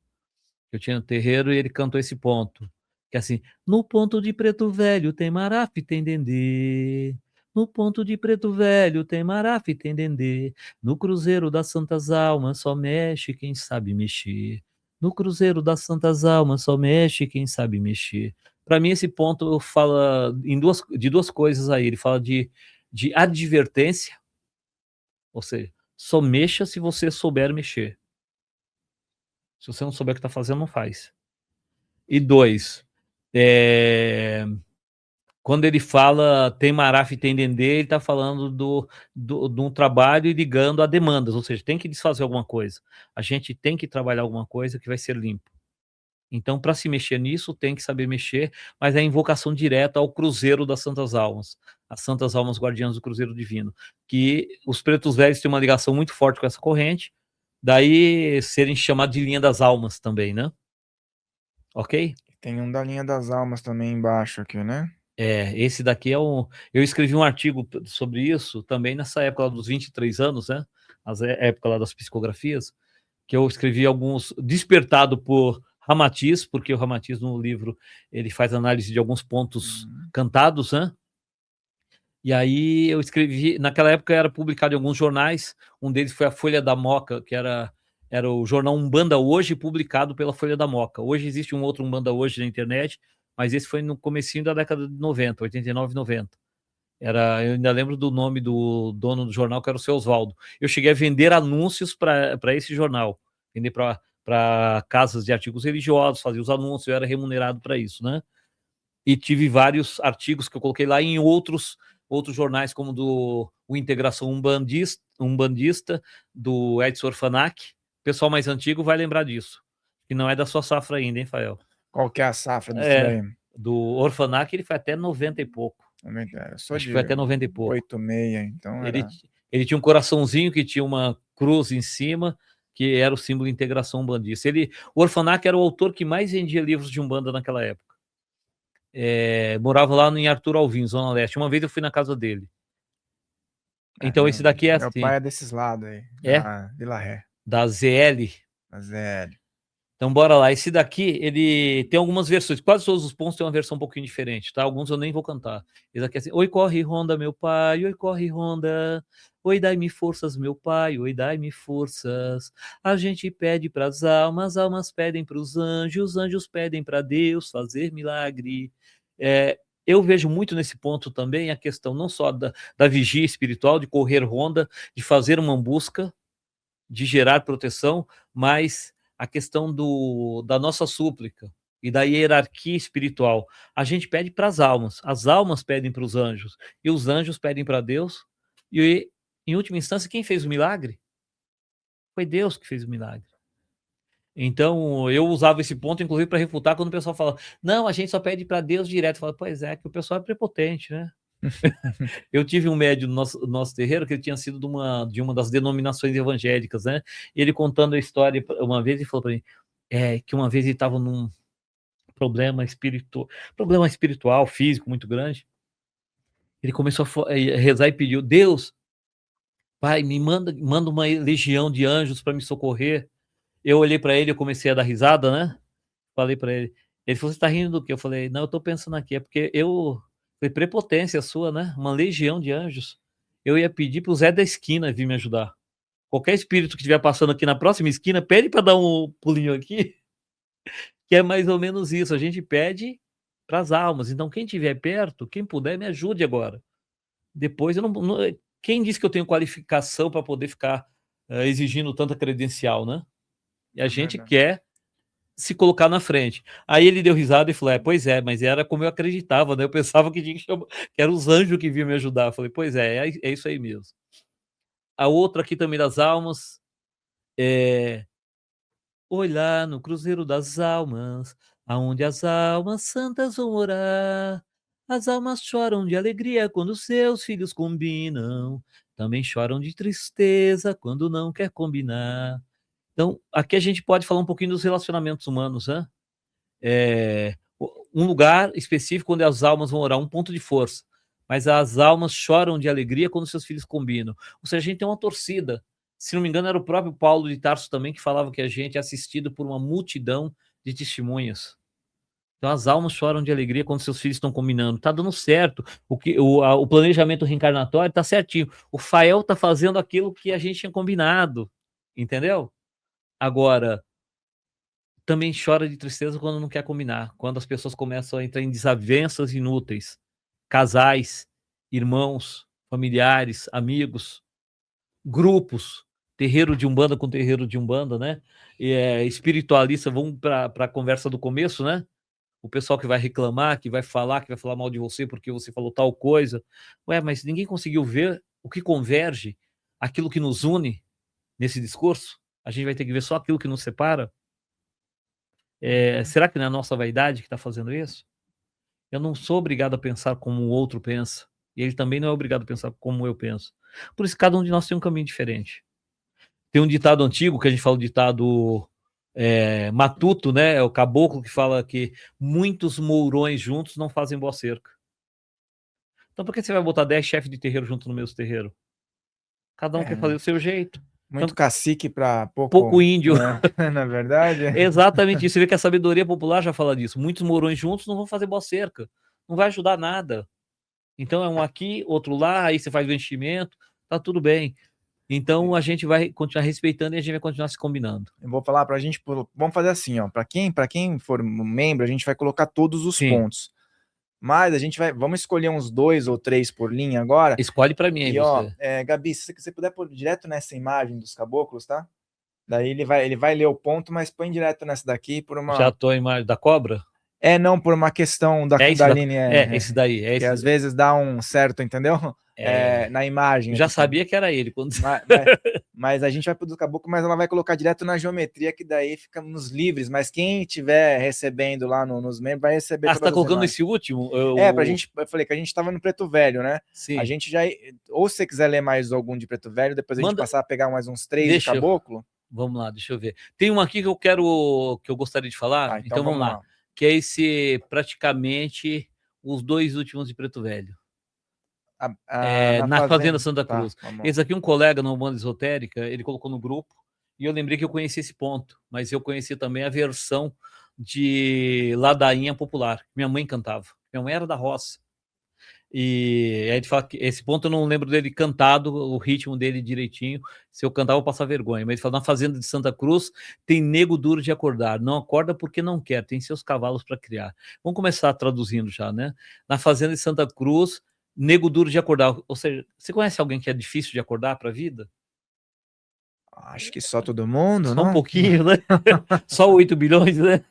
eu tinha no terreiro e ele cantou esse ponto. Que é assim: no ponto de Preto Velho tem marafe, tem dendê. No ponto de Preto Velho tem marafe, tem dendê. No Cruzeiro das Santas Almas só mexe quem sabe mexer. No Cruzeiro das Santas Almas só mexe quem sabe mexer. Para mim esse ponto fala de duas coisas aí. Ele fala de advertência, ou seja, só mexa se você souber mexer. Se você não souber o que está fazendo, não faz. E 2, quando ele fala tem marafe, tem dendê, ele está falando de um trabalho e ligando a demandas, ou seja, tem que desfazer alguma coisa. A gente tem que trabalhar alguma coisa que vai ser limpo. Então, para se mexer nisso, tem que saber mexer, mas é a invocação direta ao Cruzeiro das Santas Almas, as Santas Almas Guardiãs do Cruzeiro Divino, que os pretos velhos têm uma ligação muito forte com essa corrente, daí serem chamados de linha das almas também, né? Ok? Tem um da linha das almas também embaixo aqui, né? Esse daqui eu escrevi um artigo sobre isso também nessa época dos 23 anos, né? Época lá das psicografias, que eu escrevi alguns, despertado por Ramatiz, porque o Ramatiz no livro ele faz análise de alguns pontos cantados, né? E aí eu escrevi, naquela época era publicado em alguns jornais, um deles foi a Folha da Moca, que era o jornal Umbanda Hoje, publicado pela Folha da Moca. Hoje existe um outro Umbanda Hoje na internet, mas esse foi no comecinho da década de 90, 89, 90. Eu ainda lembro do nome do dono do jornal, que era o seu Oswaldo. Eu cheguei a vender anúncios para esse jornal, vender para casas de artigos religiosos, fazia os anúncios, eu era remunerado para isso, né? E tive vários artigos que eu coloquei lá em outros jornais, como o Integração Umbandista, do Edson Orfanac. O pessoal mais antigo vai lembrar disso, que não é da sua safra ainda, hein, Fael? Qual que é a safra disso daí? Do Orfanac, ele foi até 90 e pouco. Acho que foi até 90 e pouco. 86, então ele tinha um coraçãozinho que tinha uma cruz em cima, que era o símbolo de Integração Umbandista. O Orfanac era o autor que mais vendia livros de Umbanda naquela época. Morava lá em Arthur Alvim, Zona Leste. Uma vez eu fui na casa dele. Então esse daqui é meu assim. Meu pai é desses lados aí. Da Vila Ré. Da ZL. Da ZL. Então bora lá. Esse daqui, ele tem algumas versões. Quase todos os pontos tem uma versão um pouquinho diferente, tá? Alguns eu nem vou cantar. Esse aqui é assim: oi, corre, Ronda, meu pai. Oi, corre, Ronda. Oi, dai-me forças, meu pai. Oi, dai-me forças. A gente pede para as almas pedem para os anjos pedem para Deus fazer milagre. Eu vejo muito nesse ponto também a questão não só da vigia espiritual, de correr ronda, de fazer uma busca, de gerar proteção, mas a questão da nossa súplica, e da hierarquia espiritual. A gente pede para as almas pedem para os anjos, e os anjos pedem para Deus, e em última instância, quem fez o milagre? Foi Deus que fez o milagre. Então, eu usava esse ponto, inclusive, para refutar quando o pessoal fala: não, a gente só pede para Deus direto. Eu falo, pois é, que o pessoal é prepotente, né? Eu tive um médium no nosso terreiro que ele tinha sido de uma das denominações evangélicas, né? E ele contando a história uma vez, ele falou para mim que uma vez ele estava num problema espiritual, físico muito grande. Ele começou a rezar e pediu: Deus, Pai, me manda uma legião de anjos para me socorrer. Eu olhei para ele, eu comecei a dar risada, né? Falei para ele. Ele falou: você está rindo do quê? Eu falei: não, eu estou pensando aqui, é porque foi prepotência sua, né? Uma legião de anjos. Eu ia pedir para o Zé da esquina vir me ajudar. Qualquer espírito que estiver passando aqui na próxima esquina, pede para dar um pulinho aqui, que é mais ou menos isso. A gente pede para as almas. Então, quem estiver perto, quem puder, me ajude agora. Depois, eu não quem disse que eu tenho qualificação para poder ficar exigindo tanta credencial, né? E a gente quer se colocar na frente. Aí ele deu risada e falou: pois é, mas era como eu acreditava, né? Eu pensava que tinha que eram os anjos que vinham me ajudar. Eu falei: pois é isso aí mesmo. A outra aqui também das almas olhar no cruzeiro das almas, aonde as almas santas vão orar. As almas choram de alegria quando seus filhos combinam, também choram de tristeza quando não quer combinar. Então, aqui a gente pode falar um pouquinho dos relacionamentos humanos, né? Um lugar específico onde as almas vão orar, um ponto de força. Mas as almas choram de alegria quando seus filhos combinam. Ou seja, a gente tem uma torcida. Se não me engano, era o próprio Paulo de Tarso também que falava que a gente é assistido por uma multidão de testemunhas. Então as almas choram de alegria quando seus filhos estão combinando. Está dando certo. O planejamento reencarnatório está certinho. O Fael está fazendo aquilo que a gente tinha combinado. Entendeu? Agora, também chora de tristeza quando não quer combinar, quando as pessoas começam a entrar em desavenças inúteis. Casais, irmãos, familiares, amigos, grupos, terreiro de Umbanda com terreiro de Umbanda, né? Espiritualista, vamos para a conversa do começo, né? O pessoal que vai reclamar, que vai falar mal de você porque você falou tal coisa. Ué, mas ninguém conseguiu ver o que converge, aquilo que nos une nesse discurso? A gente vai ter que ver só aquilo que nos separa? Será que não é a nossa vaidade que está fazendo isso? Eu não sou obrigado a pensar como o outro pensa. E ele também não é obrigado a pensar como eu penso. Por isso, cada um de nós tem um caminho diferente. Tem um ditado antigo, que a gente fala, o ditado matuto, né? É o caboclo que fala que muitos mourões juntos não fazem boa cerca. Então, por que você vai botar 10 chefes de terreiro junto no mesmo terreiro? Cada um quer fazer do seu jeito. Muito então, cacique para pouco índio. Na verdade. Exatamente isso. Você vê que a sabedoria popular já fala disso. Muitos mourões juntos não vão fazer boa cerca. Não vai ajudar nada. Então é um aqui, outro lá, aí você faz o investimento, tá tudo bem. Então a gente vai continuar respeitando e a gente vai continuar se combinando. Eu vou falar pra gente, vamos fazer assim, ó, para quem for membro, a gente vai colocar todos os pontos. Mas a gente vamos escolher uns 2 ou 3 por linha agora. Escolhe para mim aí, ó, você. Gabi, se você puder pôr direto nessa imagem dos caboclos, tá? Daí ele vai ler o ponto, mas põe direto nessa daqui por uma... Já tô a imagem da cobra? Não, por uma questão da Kundalini. Esse daí. Que às vezes dá um certo, entendeu? Na imagem. Já sabia que era ele. Quando... Mas a gente vai pro do caboclo, mas ela vai colocar direto na geometria, que daí fica nos livres. Mas quem estiver recebendo lá nos membros vai receber. Você tá colocando esse último? Pra gente, eu falei que a gente tava no Preto Velho, né? Sim. A gente já, ou se você quiser ler mais algum de Preto Velho, depois a gente passar a pegar mais uns 3 de caboclo. Vamos lá, deixa eu ver. Tem um aqui que eu gostaria de falar. Então vamos lá. Que é esse, praticamente, os 2 últimos de Preto Velho. Na Fazenda Santa Cruz. Esse aqui, um colega na Umbanda Esotérica, ele colocou no grupo, e eu lembrei que eu conheci esse ponto, mas eu conheci também a versão de Ladainha Popular, que minha mãe cantava. Minha mãe era da roça. E aí ele fala que esse ponto eu não lembro dele cantado, o ritmo dele direitinho. Se eu cantar, eu vou passar vergonha. Mas ele fala: na Fazenda de Santa Cruz tem nego duro de acordar. Não acorda porque não quer, tem seus cavalos para criar. Vamos começar traduzindo já, né? Na Fazenda de Santa Cruz, nego duro de acordar. Ou seja, você conhece alguém que é difícil de acordar para a vida? Acho que só todo mundo, não? Só um pouquinho, né? Só 8 bilhões, né?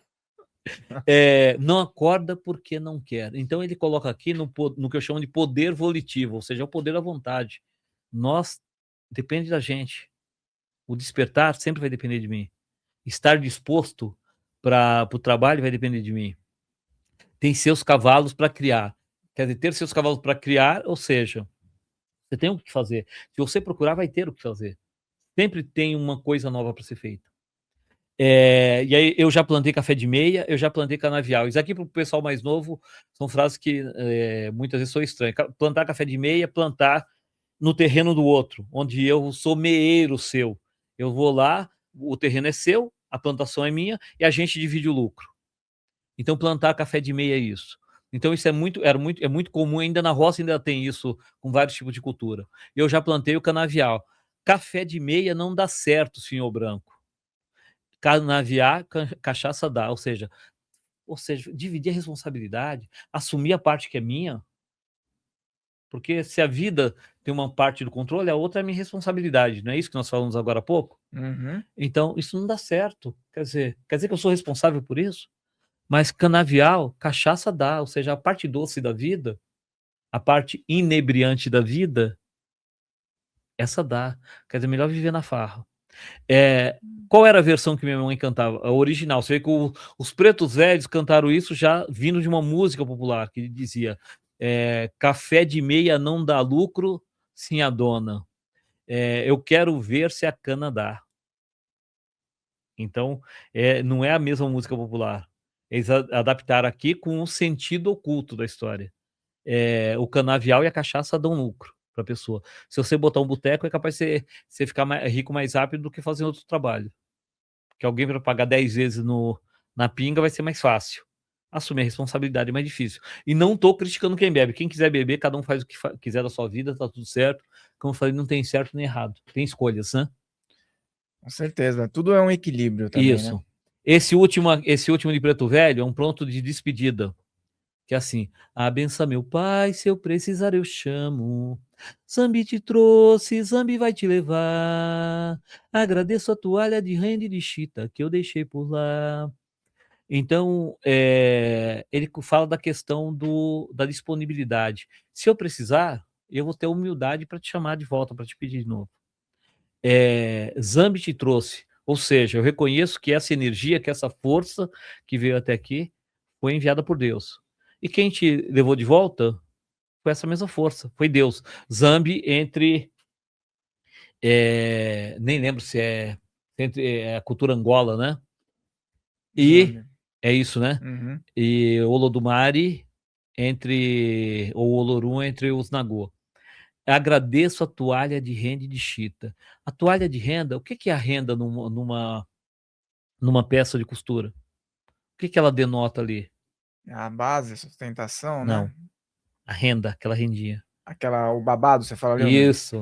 Não acorda porque não quer. Então ele coloca aqui no que eu chamo de poder volitivo, ou seja, é o poder da vontade. Depende da gente. O despertar sempre vai depender de mim. Estar disposto para o trabalho vai depender de mim. Tem seus cavalos para criar. Quer dizer, ter seus cavalos para criar, ou seja, você tem o que fazer. Se você procurar, vai ter o que fazer. Sempre tem uma coisa nova para ser feita. E aí eu já plantei café de meia, eu já plantei canavial. Isso aqui para o pessoal mais novo são frases que muitas vezes são estranhas. Plantar café de meia, plantar no terreno do outro, onde eu sou meeiro seu. Eu vou lá, o terreno é seu, a plantação é minha e a gente divide o lucro. Então plantar café de meia é isso. Então isso é muito comum, ainda na roça ainda tem isso com vários tipos de cultura. Eu já plantei o canavial. Café de meia não dá certo, senhor Branco. Canaviar, cachaça dá, ou seja, dividir a responsabilidade, assumir a parte que é minha, porque se a vida tem uma parte do controle, a outra é a minha responsabilidade, não é isso que nós falamos agora há pouco? Uhum. Então, isso não dá certo. Quer dizer que eu sou responsável por isso? Mas canavial, cachaça dá, ou seja, a parte doce da vida, a parte inebriante da vida, essa dá. Quer dizer, melhor viver na farra. Qual era a versão que minha mãe cantava? A original. Você vê que os pretos velhos cantaram isso já vindo de uma música popular, que dizia café de meia não dá lucro, sim a dona. Eu quero ver se a cana dá. Então, não é a mesma música popular. Eles adaptaram aqui com o sentido oculto da história. O canavial e a cachaça dão lucro para a pessoa. Se você botar um boteco, é capaz de você ficar rico mais rápido do que fazer outro trabalho. Que alguém para pagar 10 vezes na pinga vai ser mais fácil. Assumir a responsabilidade é mais difícil. E não estou criticando quem bebe. Quem quiser beber, cada um faz o que quiser da sua vida, tá tudo certo. Como eu falei, não tem certo nem errado. Tem escolhas, né? Com certeza. Tudo é um equilíbrio também, né? Isso. Esse último de Preto Velho é um pronto de despedida. Que é assim: abença meu pai, se eu precisar eu chamo. Zambi te trouxe, Zambi vai te levar. Agradeço a toalha de renda e de chita que eu deixei por lá. Então, ele fala da questão da disponibilidade. Se eu precisar, eu vou ter humildade para te chamar de volta, para te pedir de novo. Zambi te trouxe, ou seja, eu reconheço que essa energia, que essa força que veio até aqui, foi enviada por Deus. E quem te levou de volta foi essa mesma força, foi Deus. Zambi nem lembro se entre a cultura Angola, né? E Zambi. é isso, né? Uhum. E Olodumare ou Olorum entre os Nagô. Agradeço a toalha de renda e de chita. A toalha de renda, o que é a renda numa peça de costura? O que ela denota ali? A base, a sustentação, né? Não, a renda, aquela rendinha. O babado, você fala ali? Isso.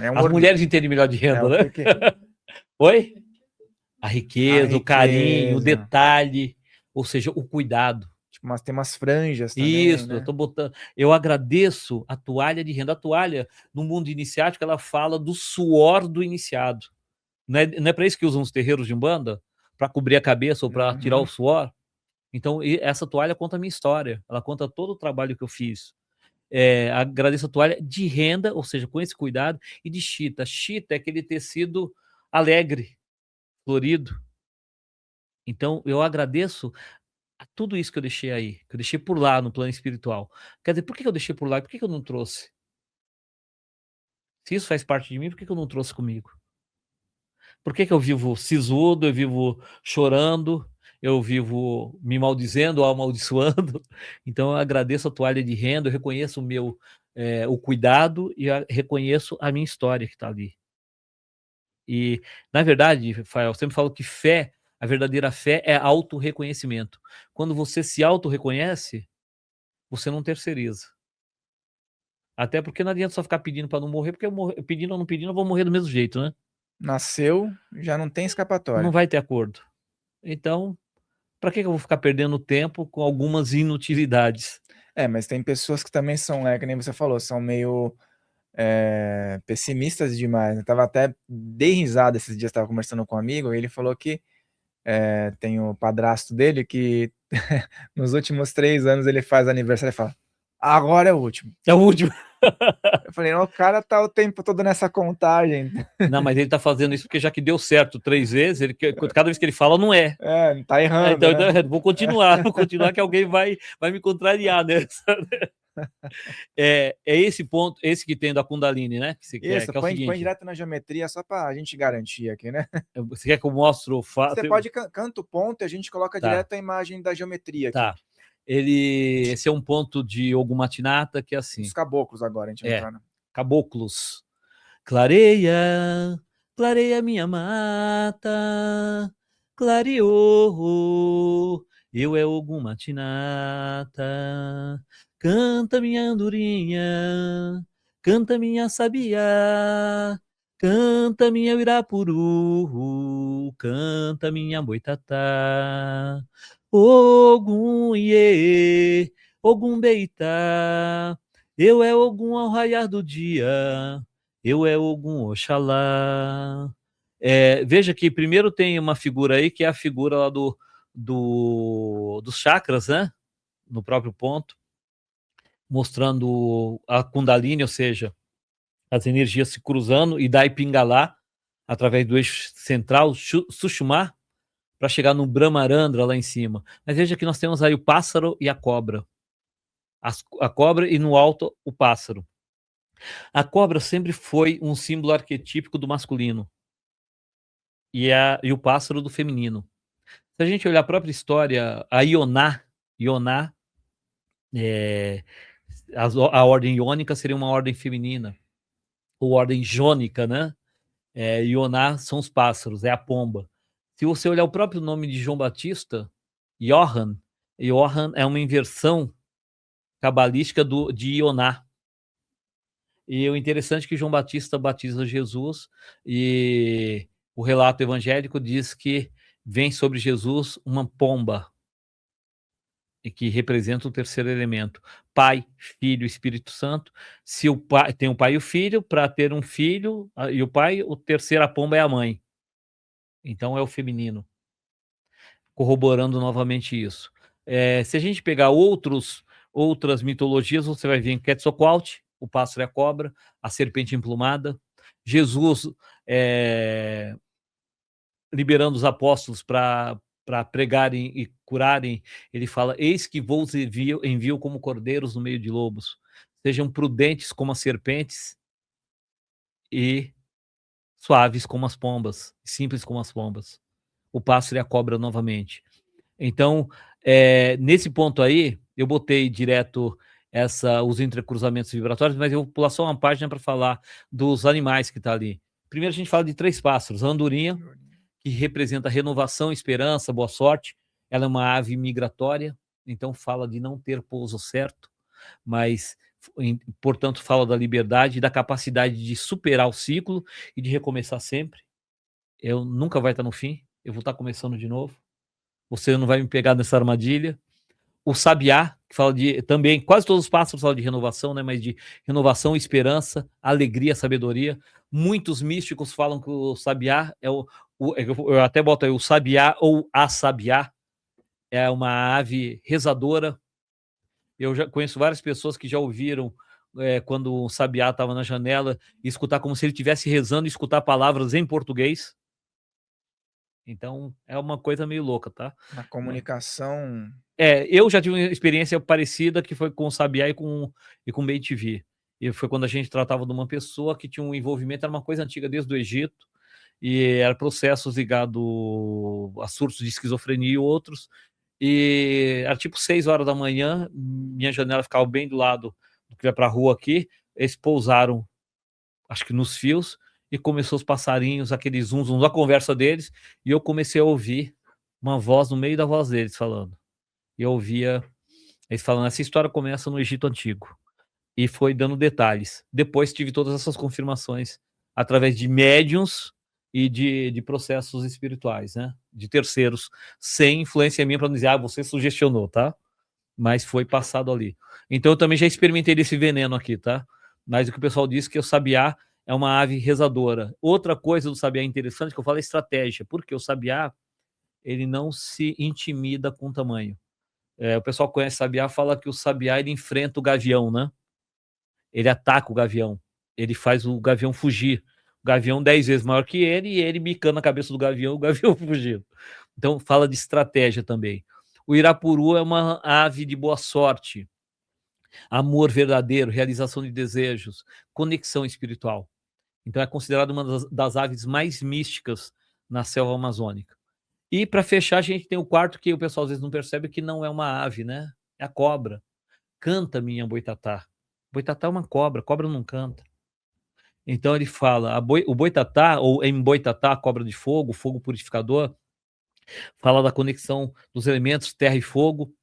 É um As mulheres entendem melhor de renda, o né? que? Oi? A A riqueza, o carinho, o riqueza. detalhe, ou seja, o cuidado. Tipo, tem umas franjas também, Isso, eu né? tô botando. Eu agradeço a toalha de renda. A toalha, no mundo iniciático, ela fala do suor do iniciado. Não é para isso que usam os terreiros de Umbanda? Para cobrir a cabeça ou para tirar o Uhum. suor? Então, essa toalha conta a minha história. Ela conta todo o trabalho que eu fiz. Agradeço a toalha de renda, ou seja, com esse cuidado, e de chita. Chita é aquele tecido alegre, florido. Então, eu agradeço a tudo isso que eu deixei aí, que eu deixei por lá no plano espiritual. Quer dizer, por que eu deixei por lá? Por que eu não trouxe? Se isso faz parte de mim, por que eu não trouxe comigo? Por que eu vivo sisudo, eu vivo chorando, eu vivo me maldizendo ou amaldiçoando? Então, eu agradeço a toalha de renda, eu reconheço o cuidado e reconheço a minha história que está ali. E, na verdade, Rafael, eu sempre falo que a verdadeira fé é autorreconhecimento. Quando você se autorreconhece, você não terceiriza. Até porque não adianta só ficar pedindo para não morrer, porque pedindo ou não pedindo, eu vou morrer do mesmo jeito, né? Nasceu, já não tem Não escapatória. vai ter acordo. Então, para que eu vou ficar perdendo tempo com algumas inutilidades? Mas tem pessoas que também são, que nem você falou, são meio pessimistas demais, né? Tava até dei risada esses dias, tava conversando com um amigo, e ele falou que tem o padrasto dele que nos últimos 3 anos ele faz aniversário e fala: "Agora é o último". É o último. Eu falei: "Não, o cara tá o tempo todo nessa contagem". Não, mas ele tá fazendo isso porque já que deu certo 3 vezes, ele quer cada vez que ele fala, não é. É, tá errando, Então, né. vou continuar que alguém vai me contrariar nessa. É esse ponto, esse que tem da Kundalini, né, que você quer, Isso, que é o põe seguinte, direto na geometria só pra gente garantir aqui, né. você quer que eu mostre o Você fato? pode canta o ponto e a gente coloca Tá, direto a imagem da geometria aqui. tá. Esse é um ponto de Ogumatinata que é Dos assim, caboclos agora a gente vai é, entrar, né. caboclos. Clareia, clareia minha mata, clareou, eu é Ogum Matinata. Canta minha andorinha, canta minha sabiá, canta minha uirapuru, canta minha boitatá. Ogum iê, Ogum beitá, eu é Ogum ao raiar do dia, eu é Ogum Oxalá. Veja que primeiro tem uma figura aí, que é a figura lá dos chakras, né? No próprio ponto, mostrando a Kundalini, ou seja, as energias se cruzando, e daí Pingalá, através do eixo central, Sushumna, para chegar no Brahmarandra lá em cima. Mas veja que nós temos aí o pássaro e a cobra. A cobra e no alto o pássaro. A cobra sempre foi um símbolo arquetípico do masculino e o pássaro do feminino. Se a gente olhar a própria história, a Ioná, é, a ordem iônica seria uma ordem feminina, ou ordem jônica, né? Ioná são os pássaros, é a pomba. Se você olhar o próprio nome de João Batista, Johann é uma inversão cabalística de Ioná. E o interessante é que João Batista batiza Jesus e o relato evangélico diz que vem sobre Jesus uma pomba, e que representa o terceiro elemento, Pai, Filho e Espírito Santo. Se o pai tem o pai e o filho, para ter um filho e o pai, o terceiro, a pomba, é a mãe. Então é o feminino, corroborando novamente isso. Se a gente pegar outras mitologias, você vai ver em Quetzalcoatl, o pássaro e a cobra, a serpente emplumada, Jesus liberando os apóstolos para pregarem e curarem, ele fala: eis que vos envio como cordeiros no meio de lobos, sejam prudentes como as serpentes e suaves como as pombas, simples como as pombas. O pássaro e a cobra novamente. Então, nesse ponto aí, eu botei direto os entrecruzamentos vibratórios, mas eu vou pular só uma página para falar dos animais que está ali. Primeiro a gente fala de 3 pássaros: a andorinha, que representa renovação, esperança, boa sorte. Ela é uma ave migratória, então fala de não ter pouso certo, mas, portanto, fala da liberdade e da capacidade de superar o ciclo e de recomeçar sempre. Eu nunca vai estar no fim, eu vou estar começando de novo. Você não vai me pegar nessa armadilha. O sabiá, que fala de também, quase todos os pássaros falam de renovação, né? Mas de renovação, esperança, alegria, sabedoria. Muitos místicos falam que o sabiá eu até boto aí o sabiá ou a sabiá, é uma ave rezadora. Eu já conheço várias pessoas que já ouviram quando o sabiá estava na janela, e escutar como se ele estivesse rezando e escutar palavras em português. Então é uma coisa meio louca, tá? Na comunicação. Eu já tive uma experiência parecida, que foi com o Sabiá e com o Bem-TV. E foi quando a gente tratava de uma pessoa que tinha um envolvimento, era uma coisa antiga desde o Egito, e era processos ligados a surtos de esquizofrenia e outros. E era tipo 6 horas da manhã, minha janela ficava bem do lado do que vai para a rua aqui. Eles pousaram, acho que nos fios, e começou os passarinhos, aqueles zum, zum, a conversa deles, e eu comecei a ouvir uma voz no meio da voz deles falando. E eu ouvia eles falando: essa história começa no Egito Antigo. E foi dando detalhes. Depois tive todas essas confirmações através de médiums e de processos espirituais, né? De terceiros, sem influência minha para dizer: você sugestionou, tá? Mas foi passado ali. Então eu também já experimentei desse veneno aqui, tá? Mas o que o pessoal diz que o sabiá é uma ave rezadora. Outra coisa do sabiá interessante que eu falo é estratégia, porque o sabiá ele não se intimida com o tamanho. O pessoal conhece sabiá, fala que o sabiá ele enfrenta o gavião, né? Ele ataca o gavião, ele faz o gavião fugir. O gavião 10 vezes maior que ele, e ele bicando a cabeça do gavião, o gavião fugindo. Então fala de estratégia também. O irapuru é uma ave de boa sorte, amor verdadeiro, realização de desejos, conexão espiritual. Então é considerado uma das aves mais místicas na selva amazônica. E para fechar, a gente tem o quarto, que o pessoal às vezes não percebe, que não é uma ave, né? É a cobra. Canta, minha boitatá. Boitatá é uma cobra não canta. Então ele fala, o boitatá, ou em boitatá, cobra de fogo, fogo purificador, fala da conexão dos elementos terra e fogo,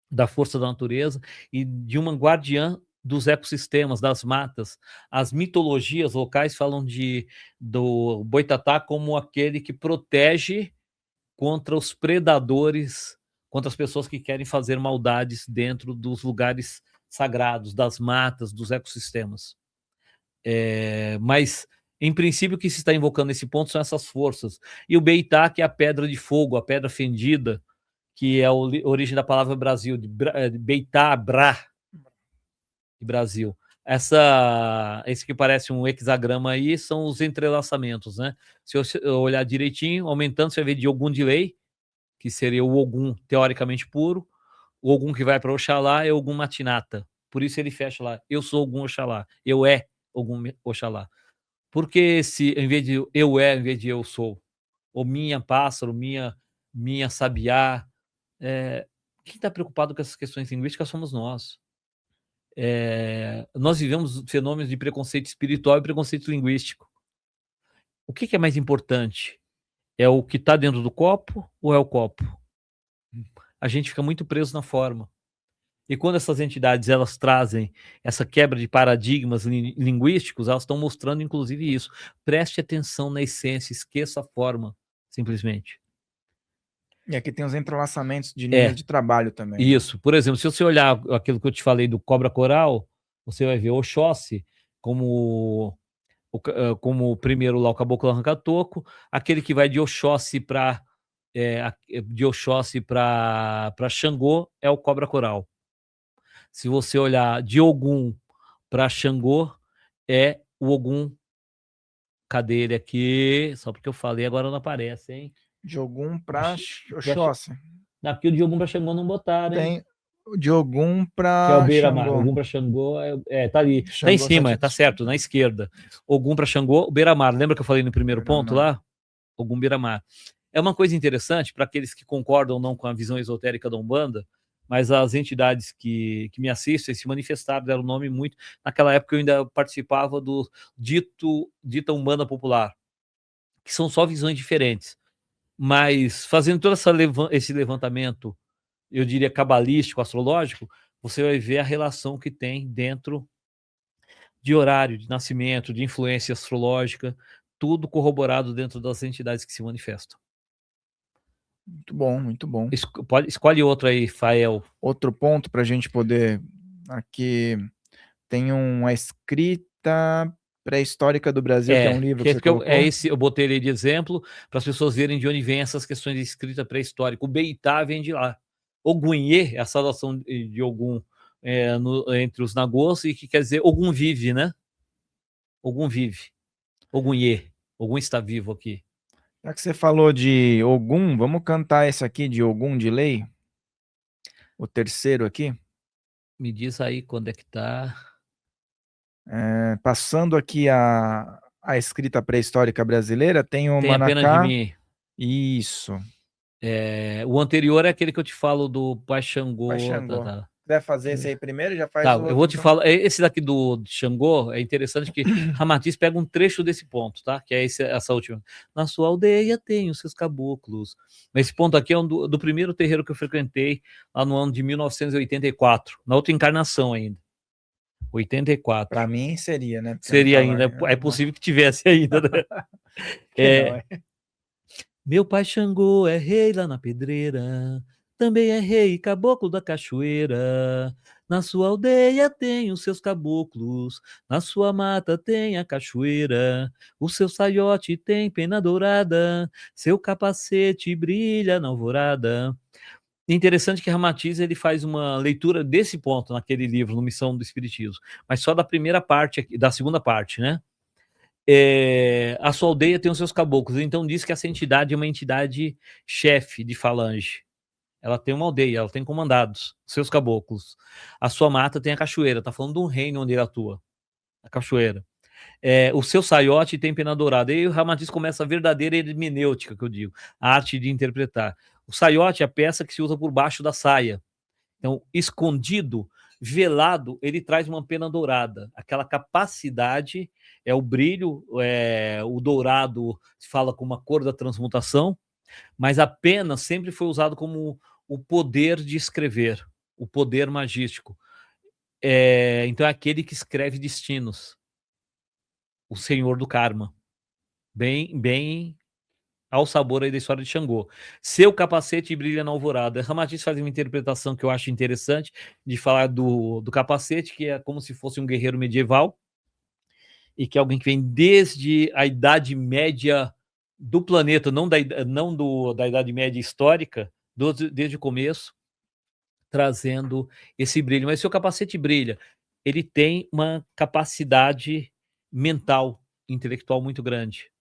da força da natureza e de uma guardiã dos ecossistemas, das matas. As mitologias locais falam do boitatá como aquele que protege contra os predadores, contra as pessoas que querem fazer maldades dentro dos lugares sagrados, das matas, dos ecossistemas. Mas, em princípio, o que se está invocando nesse ponto são essas forças. E o Beitá, que é a pedra de fogo, a pedra fendida, que é a origem da palavra Brasil, de Beitá, Brá, de Brasil. Esse que parece um hexagrama aí são os entrelaçamentos, né? Se eu olhar direitinho, aumentando, você vai ver de Ogum de Lei, que seria o Ogum teoricamente puro. O Ogum que vai para Oxalá é Ogum Matinata. Por isso ele fecha lá, eu sou Ogum Oxalá, eu é Ogum Oxalá. Porque se, em vez de eu é, em vez de eu sou, ou minha pássaro, minha sabiá, quem está preocupado com essas questões linguísticas somos nós. Nós vivemos fenômenos de preconceito espiritual e preconceito linguístico. O que é mais importante? É o que está dentro do copo ou é o copo? A gente fica muito preso na forma. E quando essas entidades elas trazem essa quebra de paradigmas linguísticos, elas estão mostrando inclusive isso. Preste atenção na essência, esqueça a forma, simplesmente. E aqui tem os entrelaçamentos de linhas de trabalho também. Isso. Por exemplo, se você olhar aquilo que eu te falei do cobra coral, você vai ver Oxóssi como primeiro lá o caboclo arranca-toco, aquele que vai de Oxóssi para Xangô é o cobra coral. Se você olhar de Ogum para Xangô, é o Ogum. Cadê ele aqui? Só porque eu falei, agora não aparece, hein? De Ogum para Oxóssi. Aqui o de Ogum para Xangô não botaram, hein? Tem o de Ogum para que é o Beira-Mar. Ogum para Xangô tá ali. Xangô tá em cima, tá certo, na esquerda. Ogum para Xangô, o Beira-Mar. Lembra que eu falei no primeiro ponto lá? Ogum Beira-Mar. É uma coisa interessante para aqueles que concordam ou não com a visão esotérica da Umbanda, mas as entidades que me assistem se manifestaram, deram nome muito. Naquela época eu ainda participava do dita Umbanda Popular, que são só visões diferentes. Mas fazendo todo esse levantamento, eu diria cabalístico, astrológico, você vai ver a relação que tem dentro de horário, de nascimento, de influência astrológica, tudo corroborado dentro das entidades que se manifestam. Muito bom, muito bom. Escolhe outro aí, Fael. Outro ponto para a gente poder... Aqui tem uma escrita pré-histórica do Brasil, que é um livro que você colocou. Eu botei ele de exemplo para as pessoas verem de onde vem essas questões de escrita pré-histórica. O Beitá vem de lá. Ogunhê, a saudação de Ogum entre os Nagôs, e que quer dizer Ogum vive, né? Ogum vive. Ogunhê. Ogum está vivo aqui. Já que você falou de Ogum, vamos cantar esse aqui de Ogum de Lei? O terceiro aqui? Me diz aí quando é que tá. Passando aqui a escrita pré-histórica brasileira, tem o Tem Manacá. Pena de Mim. Isso. O anterior é aquele que eu te falo do Pai Xangô. Tá. Quiser fazer esse aí primeiro, já faz o outro, eu vou te falar. Esse daqui do Xangô é interessante que Ramatiz pega um trecho desse ponto, tá? Que é essa última. Na sua aldeia tem os seus caboclos. Esse ponto aqui é do primeiro terreiro que eu frequentei lá no ano de 1984, na outra encarnação ainda. 84. Para mim seria, né? Porque seria ainda. É possível que tivesse ainda, né? Meu pai Xangô é rei lá na pedreira, também é rei e caboclo da cachoeira. Na sua aldeia tem os seus caboclos, na sua mata tem a cachoeira. O seu saiote tem pena dourada, seu capacete brilha na alvorada. Interessante que Ramatiz ele faz uma leitura desse ponto naquele livro, no Missão do Espiritismo, mas só da primeira parte, da segunda parte, né? A sua aldeia tem os seus caboclos, então diz que essa entidade é uma entidade chefe de falange. Ela tem uma aldeia, ela tem comandados, seus caboclos. A sua mata tem a cachoeira, tá falando de um reino onde ele atua, a cachoeira. O seu saiote tem pena dourada. E aí o Ramatiz começa a verdadeira hermenêutica, que eu digo, a arte de interpretar. O saiote é a peça que se usa por baixo da saia. Então, escondido, velado, ele traz uma pena dourada. Aquela capacidade, o brilho, o dourado se fala com uma cor da transmutação, mas a pena sempre foi usado como o poder de escrever, o poder magístico. Então é aquele que escreve destinos, o senhor do karma, bem ao sabor aí da história de Xangô. Seu capacete brilha na alvorada. Ramatiz faz uma interpretação que eu acho interessante de falar do capacete, que é como se fosse um guerreiro medieval, e que é alguém que vem desde a Idade Média do planeta, não da Idade Média histórica, desde o começo, trazendo esse brilho. Mas seu capacete brilha, ele tem uma capacidade mental, intelectual muito grande,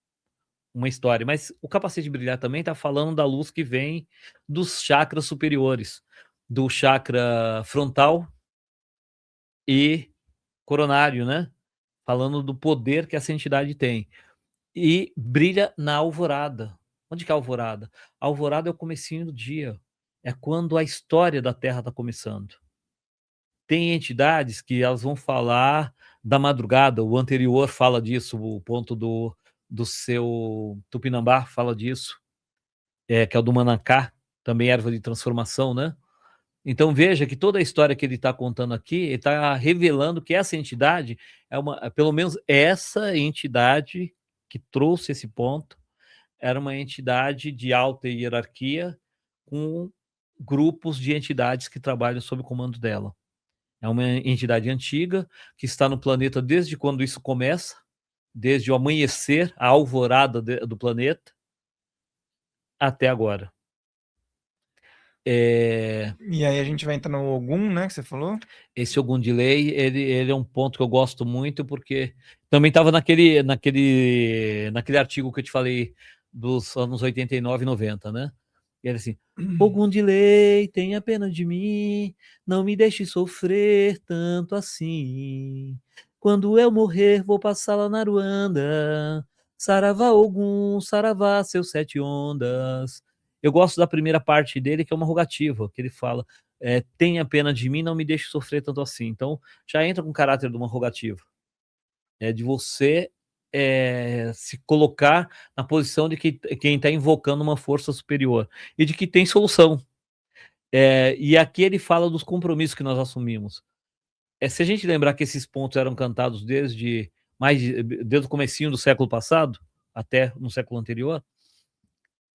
uma história. Mas o capacete brilhar também está falando da luz que vem dos chakras superiores, do chakra frontal e coronário, né? Falando do poder que essa entidade tem. E brilha na alvorada. Onde que é a alvorada? A alvorada é o comecinho do dia. É quando a história da Terra está começando. Tem entidades que elas vão falar da madrugada, o anterior fala disso, o ponto do seu Tupinambá fala disso, que é o do Manacá, também erva de transformação, né? Então veja que toda a história que ele está contando aqui, ele está revelando que essa entidade pelo menos essa entidade que trouxe esse ponto, era uma entidade de alta hierarquia com grupos de entidades que trabalham sob o comando dela. É uma entidade antiga que está no planeta desde quando isso começa, desde o amanhecer, a alvorada do planeta, até agora. E aí a gente vai entrar no Ogum, né, que você falou? Esse Ogum de Lei, ele é um ponto que eu gosto muito, porque também estava naquele artigo que eu te falei dos anos 89 e 90, né? E era assim, Ogum de Lei, tenha pena de mim, não me deixe sofrer tanto assim. Quando eu morrer, vou passar lá na Aruanda. Saravá Ogum, saravá, seus sete ondas. Eu gosto da primeira parte dele, que é uma rogativa, que ele fala, tenha pena de mim, não me deixe sofrer tanto assim. Então, já entra com o caráter de uma rogativa. De você se colocar na posição de quem está invocando uma força superior e de que tem solução. E aqui ele fala dos compromissos que nós assumimos. Se a gente lembrar que esses pontos eram cantados desde o comecinho do século passado, até no século anterior,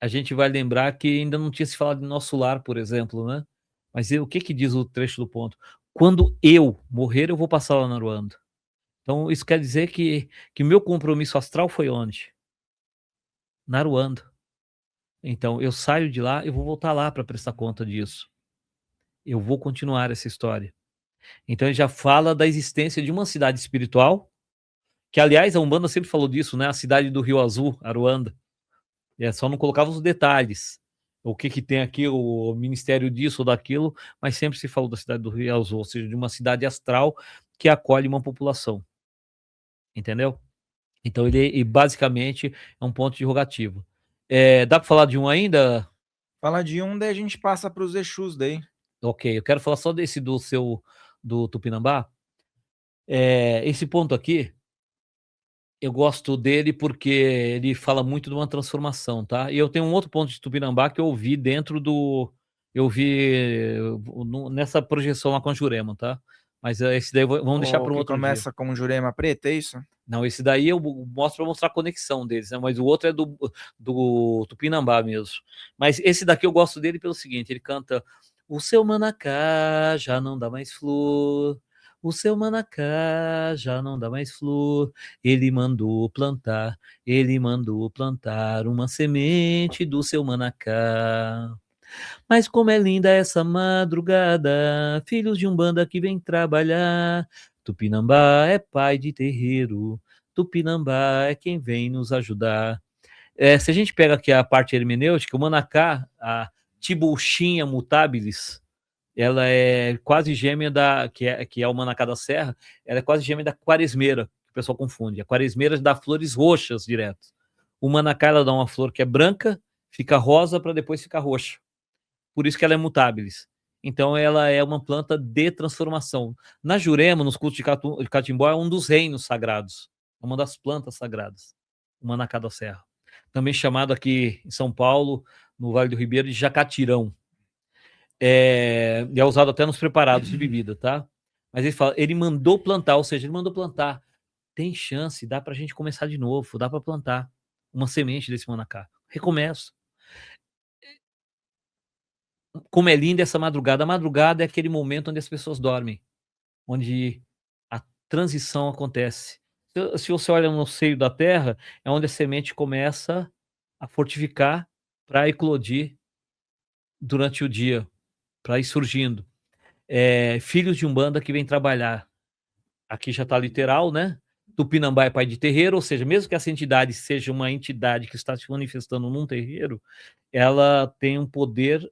a gente vai lembrar que ainda não tinha se falado de Nosso Lar, por exemplo, né? Mas o que diz o trecho do ponto? Quando eu morrer, eu vou passar lá na Aruanda. Então, isso quer dizer que meu compromisso astral foi onde? Na Aruanda. Então, eu saio de lá, eu vou voltar lá para prestar conta disso. Eu vou continuar essa história. Então, ele já fala da existência de uma cidade espiritual, que, aliás, a Umbanda sempre falou disso, né? A cidade do Rio Azul, Aruanda. Só não colocava os detalhes. O que tem aqui, o ministério disso ou daquilo, mas sempre se falou da cidade do Rio Azul, ou seja, de uma cidade astral que acolhe uma população. Entendeu? Então, ele basicamente é um ponto de rogativo. Dá para falar de um ainda? Fala de um, daí a gente passa para os Exus daí. Ok, eu quero falar só desse do Tupinambá. Esse ponto aqui, eu gosto dele porque ele fala muito de uma transformação, tá? E eu tenho um outro ponto de Tupinambá que eu vi nessa projeção lá com a Jurema, tá? Mas esse daí vamos deixar para um O que outro dia. começa com Jurema Preta, é isso? Não, esse daí eu mostro para mostrar a conexão deles, né? Mas o outro é do Tupinambá mesmo. Mas esse daqui eu gosto dele pelo seguinte, ele canta: o seu manacá já não dá mais flor, o seu manacá já não dá mais flor, ele mandou plantar uma semente do seu manacá. Mas como é linda essa madrugada, filhos de Umbanda que vem trabalhar. Tupinambá é pai de terreiro, Tupinambá é quem vem nos ajudar. Se a gente pega aqui a parte hermenêutica, o Manacá, a Tibuchinha mutabilis, ela é quase gêmea que é o Manacá da Serra, ela é quase gêmea da Quaresmeira, que o pessoal confunde. A Quaresmeira dá flores roxas direto. O Manacá, ela dá uma flor que é branca, fica rosa para depois ficar roxa. Por isso que ela é mutabilis. Então ela é uma planta de transformação. Na Jurema, nos cultos de Catimbó, é um dos reinos sagrados, uma das plantas sagradas, o manacá da serra. Também chamado aqui em São Paulo, no Vale do Ribeiro, de jacatirão. E é usado até nos preparados de bebida, tá? Mas ele fala, ele mandou plantar, ou seja, ele mandou plantar. Tem chance, dá pra gente começar de novo, dá para plantar uma semente desse manacá. Recomeço. Como é linda essa madrugada. A madrugada é aquele momento onde as pessoas dormem, onde a transição acontece. Se você olha no seio da terra, é onde a semente começa a fortificar para eclodir durante o dia, para ir surgindo. Filhos de Umbanda que vem trabalhar. Aqui já está literal, né? Tupinambá é pai de terreiro, ou seja, mesmo que essa entidade seja uma entidade que está se manifestando num terreiro, ela tem um poder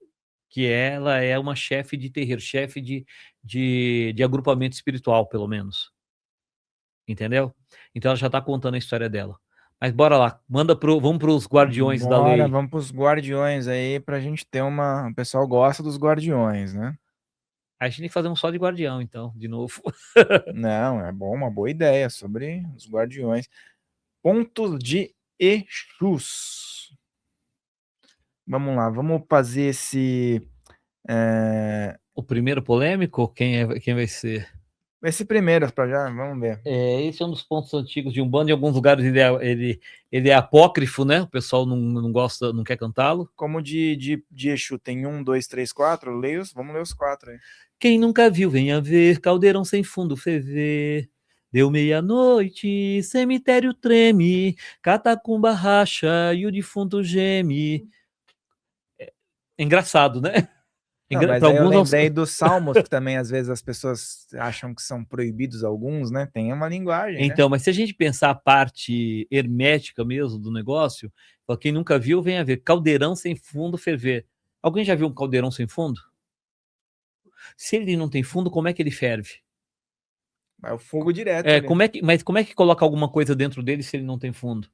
que ela é uma chefe de terreiro, chefe de agrupamento espiritual, pelo menos. Entendeu? Então ela já está contando a história dela. Mas bora lá, vamos para os guardiões da lei. Vamos para os guardiões aí, para a gente ter uma... O pessoal gosta dos guardiões, né? A gente tem que fazer um só de guardião, então, de novo. Não, é bom, uma boa ideia sobre os guardiões. Pontos de Exus. Vamos lá, vamos fazer esse... O primeiro polêmico, quem vai ser? Esse primeiro, para já, vamos ver. Esse é um dos pontos antigos de Umbanda. Em alguns lugares ele é apócrifo, né? O pessoal não gosta, não quer cantá-lo. Como de Exu tem 1, 2, 3, 4, vamos ler os 4 aí. Quem nunca viu, venha ver, caldeirão sem fundo ferver. Deu meia-noite, cemitério treme, catacumba racha e o defunto geme. É engraçado, né? Não, mas Para aí eu alguns lembrei dos salmos, que também às vezes as pessoas acham que são proibidos alguns, né? Tem uma linguagem, né? Então, mas se a gente pensar a parte hermética mesmo do negócio, quem nunca viu, venha ver, caldeirão sem fundo ferver. Alguém já viu um caldeirão sem fundo? Se ele não tem fundo, como é que ele ferve? Vai o fogo direto ali. Mas como é que coloca alguma coisa dentro dele se ele não tem fundo?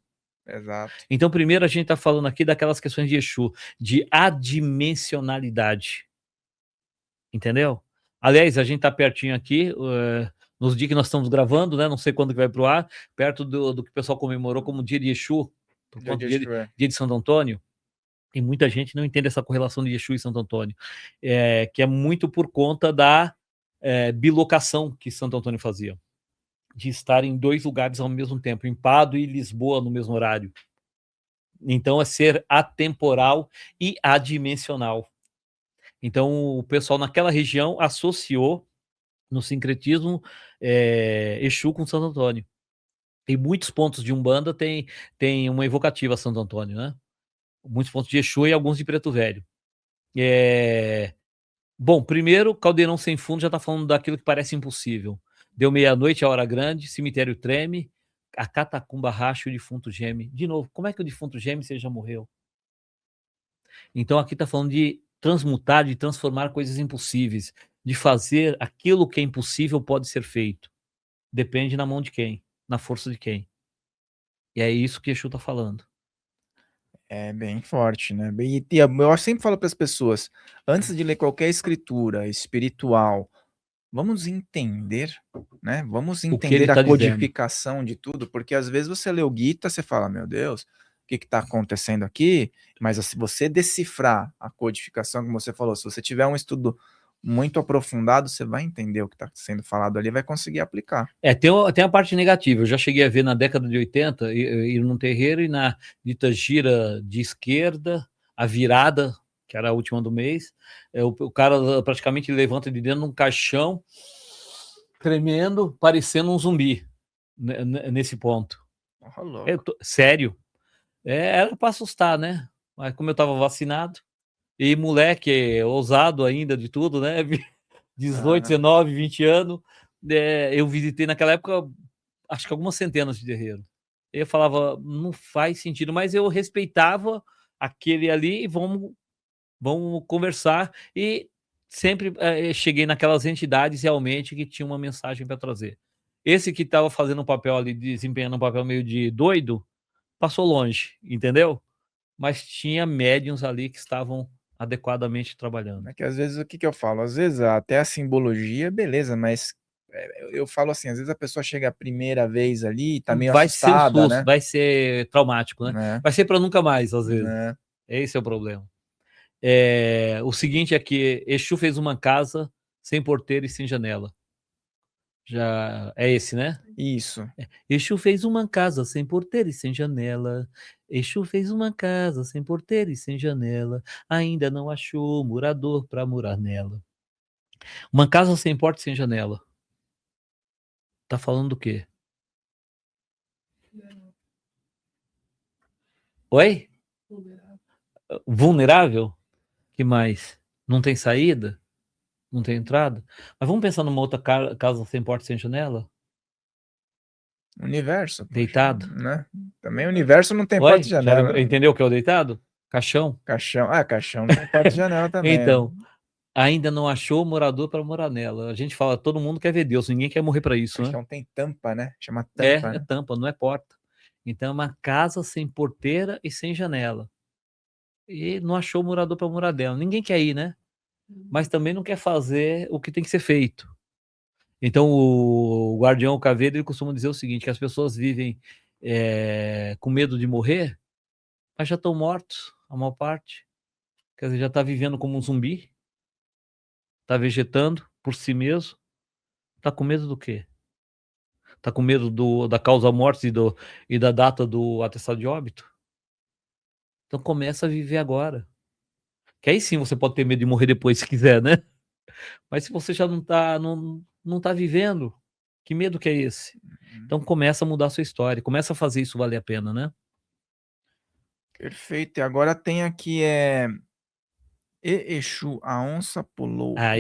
Exato. Então, primeiro a gente está falando aqui daquelas questões de Exu, de adimensionalidade. Entendeu? Aliás, a gente está pertinho aqui, nos dias que nós estamos gravando, né? Não sei quando que vai para o ar, perto do que o pessoal comemorou como dia de Exu, por conta do dia de Santo Antônio. E muita gente não entende essa correlação de Exu e Santo Antônio, que é muito por conta da bilocação que Santo Antônio fazia, de estar em 2 lugares ao mesmo tempo, em Pado e Lisboa no mesmo horário. Então é ser atemporal e adimensional. Então o pessoal naquela região associou no sincretismo Exu com Santo Antônio. E muitos pontos de Umbanda tem uma evocativa a Santo Antônio, né? Muitos pontos de Exu e alguns de Preto Velho. Bom, primeiro, caldeirão sem fundo já está falando daquilo que parece impossível. Deu meia-noite, a hora grande, cemitério treme, a catacumba racha e o defunto geme. De novo, como é que o defunto geme se ele já morreu? Então aqui está falando de transmutar, de transformar coisas impossíveis, de fazer aquilo que é impossível pode ser feito. Depende na mão de quem, na força de quem. E é isso que Exu está falando. É bem forte, né? E eu sempre falo para as pessoas, antes de ler qualquer escritura espiritual, vamos entender, né? Vamos entender a codificação de tudo, porque às vezes você lê o Gita, você fala, meu Deus, o que está acontecendo aqui? Mas se você decifrar a codificação, como você falou, se você tiver um estudo muito aprofundado, você vai entender o que está sendo falado ali, vai conseguir aplicar. Tem a parte negativa. Eu já cheguei a ver na década de 80 ir num terreiro e na dita gira de esquerda, a virada, que era a última do mês, o cara praticamente levanta de dentro de um caixão, tremendo, parecendo um zumbi, nesse ponto. Oh, louco. Sério. Era para assustar, né? Mas como eu estava vacinado, e moleque ousado ainda de tudo, né? 18, 19, 20 anos, eu visitei naquela época, acho que algumas centenas de terreiros. Eu falava, não faz sentido, mas eu respeitava aquele ali e vamos conversar. E sempre cheguei naquelas entidades realmente que tinha uma mensagem para trazer. Esse que estava fazendo um papel ali, desempenhando um papel meio de doido, passou longe, entendeu? Mas tinha médiuns ali que estavam adequadamente trabalhando. É que às vezes, o que eu falo? Às vezes até a simbologia, beleza, mas eu falo assim, às vezes a pessoa chega a primeira vez ali e tá meio Vai ser um assustada, susto, né? vai ser traumático, né? Vai ser para nunca mais, às vezes. Né? Esse é o problema. O seguinte é que Exu fez uma casa sem porteiro e sem janela. Já é esse, né? Isso. Exu fez uma casa sem porteiro e sem janela. Exu fez uma casa sem porteiro e sem janela. Ainda não achou morador para morar nela. Uma casa sem porta e sem janela. Tá falando do quê? Oi? Vulnerável? Que mais? Não tem saída? Não tem entrada? Mas vamos pensar numa outra casa sem porta e sem janela? Universo. Deitado? Né? Também o universo não tem porta e Oi? janela. Entendeu o que é o deitado? Caixão? Caixão. Ah, caixão não tem porta e janela também. Então, ainda não achou morador para morar nela. A gente fala, todo mundo quer ver Deus, ninguém quer morrer para isso, né? Caixão tem tampa, né? Chama tampa. É tampa, não é porta. Então é uma casa sem porteira e sem janela. E não achou morador para morar dela. Ninguém quer ir, né? Mas também não quer fazer o que tem que ser feito. Então o guardião, o caveiro, ele costuma dizer o seguinte, que as pessoas vivem com medo de morrer, mas já estão mortos, a maior parte. Quer dizer, já está vivendo como um zumbi, está vegetando por si mesmo. Está com medo do quê? Está com medo da causa morte e da data do atestado de óbito? Então começa a viver agora. Que aí sim você pode ter medo de morrer depois, se quiser, né? Mas se você já não tá vivendo, que medo que é esse? Então começa a mudar a sua história, começa a fazer isso valer a pena, né? Perfeito. E agora tem aqui Exu, a onça pulou Ah, o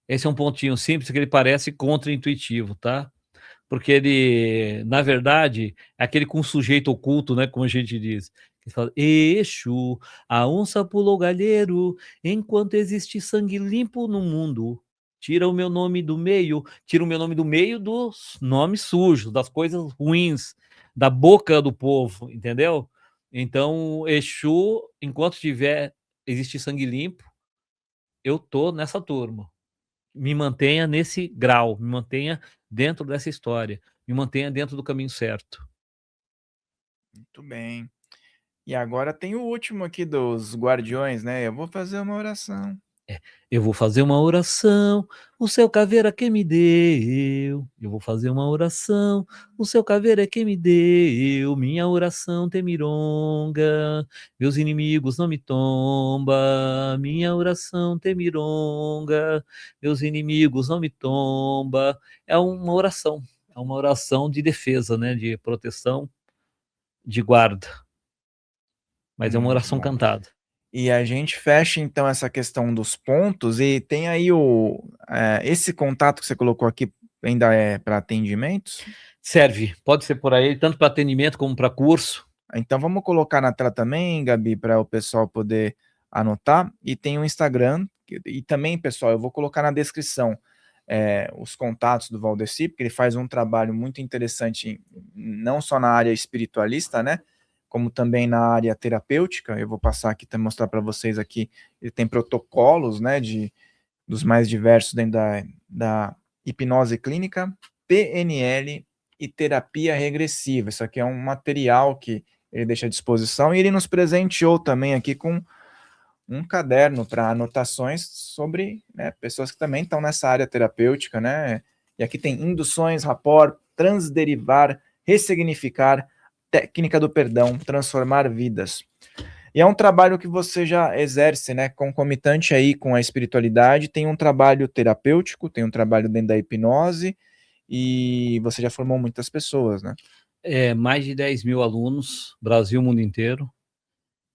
esse é um pontinho simples que ele parece contra-intuitivo, tá? Porque ele, na verdade, é aquele com sujeito oculto, né, como a gente diz, que fala: "Exu, a onça pulou o galheiro, enquanto existe sangue limpo no mundo, tira o meu nome do meio", tira o meu nome do meio dos nomes sujos, das coisas ruins, da boca do povo, entendeu? Então, Exu, enquanto existe sangue limpo, eu tô nessa turma. Me mantenha nesse grau, me mantenha dentro dessa história, me mantenha dentro do caminho certo. Muito bem. E agora tem o último aqui dos guardiões, né? Eu vou fazer uma oração. Eu vou fazer uma oração, o seu caveira é quem me deu. Eu vou fazer uma oração, o seu caveira é quem me deu. Minha oração tem mironga, meus inimigos não me tomba. Minha oração tem mironga, meus inimigos não me tomba. É uma oração de defesa, né, de proteção, de guarda. Mas é uma Muito oração bom. cantada. E a gente fecha então essa questão dos pontos e tem aí esse contato que você colocou aqui ainda é para atendimentos? Serve, pode ser por aí, tanto para atendimento como para curso. Então vamos colocar na tela também, Gabi, para o pessoal poder anotar. E tem o Instagram, e também, pessoal, eu vou colocar na descrição os contatos do Valdeci, porque ele faz um trabalho muito interessante, não só na área espiritualista, né? Como também na área terapêutica. Eu vou passar aqui para mostrar para vocês aqui. Ele tem protocolos, né, dos mais diversos dentro da hipnose clínica, PNL e terapia regressiva. Isso aqui é um material que ele deixa à disposição e ele nos presenteou também aqui com um caderno para anotações sobre, né, pessoas que também estão nessa área terapêutica, né? E aqui tem induções, rapport, transderivar, ressignificar, técnica do perdão, transformar vidas. E é um trabalho que você já exerce, né, concomitante aí com a espiritualidade, tem um trabalho terapêutico, tem um trabalho dentro da hipnose, e você já formou muitas pessoas, né? Mais de 10 mil alunos, Brasil, mundo inteiro.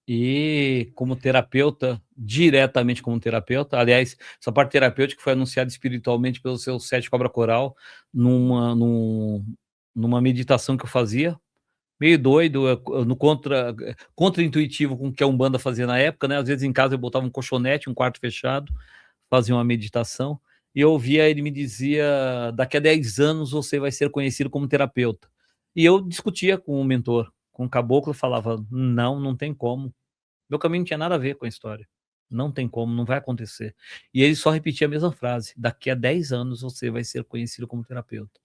E como terapeuta, diretamente como terapeuta, aliás, essa parte terapêutica foi anunciada espiritualmente pelo seu Sete Cobra Coral, numa meditação que eu fazia, meio doido, no contra-intuitivo com o que a Umbanda fazia na época, né? Às vezes em casa eu botava um colchonete, um quarto fechado, fazia uma meditação, e eu ouvia, ele me dizia, daqui a 10 anos você vai ser conhecido como terapeuta. E eu discutia com o mentor, com o caboclo, falava, não tem como. Meu caminho não tinha nada a ver com a história. Não tem como, não vai acontecer. E ele só repetia a mesma frase: daqui a 10 anos você vai ser conhecido como terapeuta.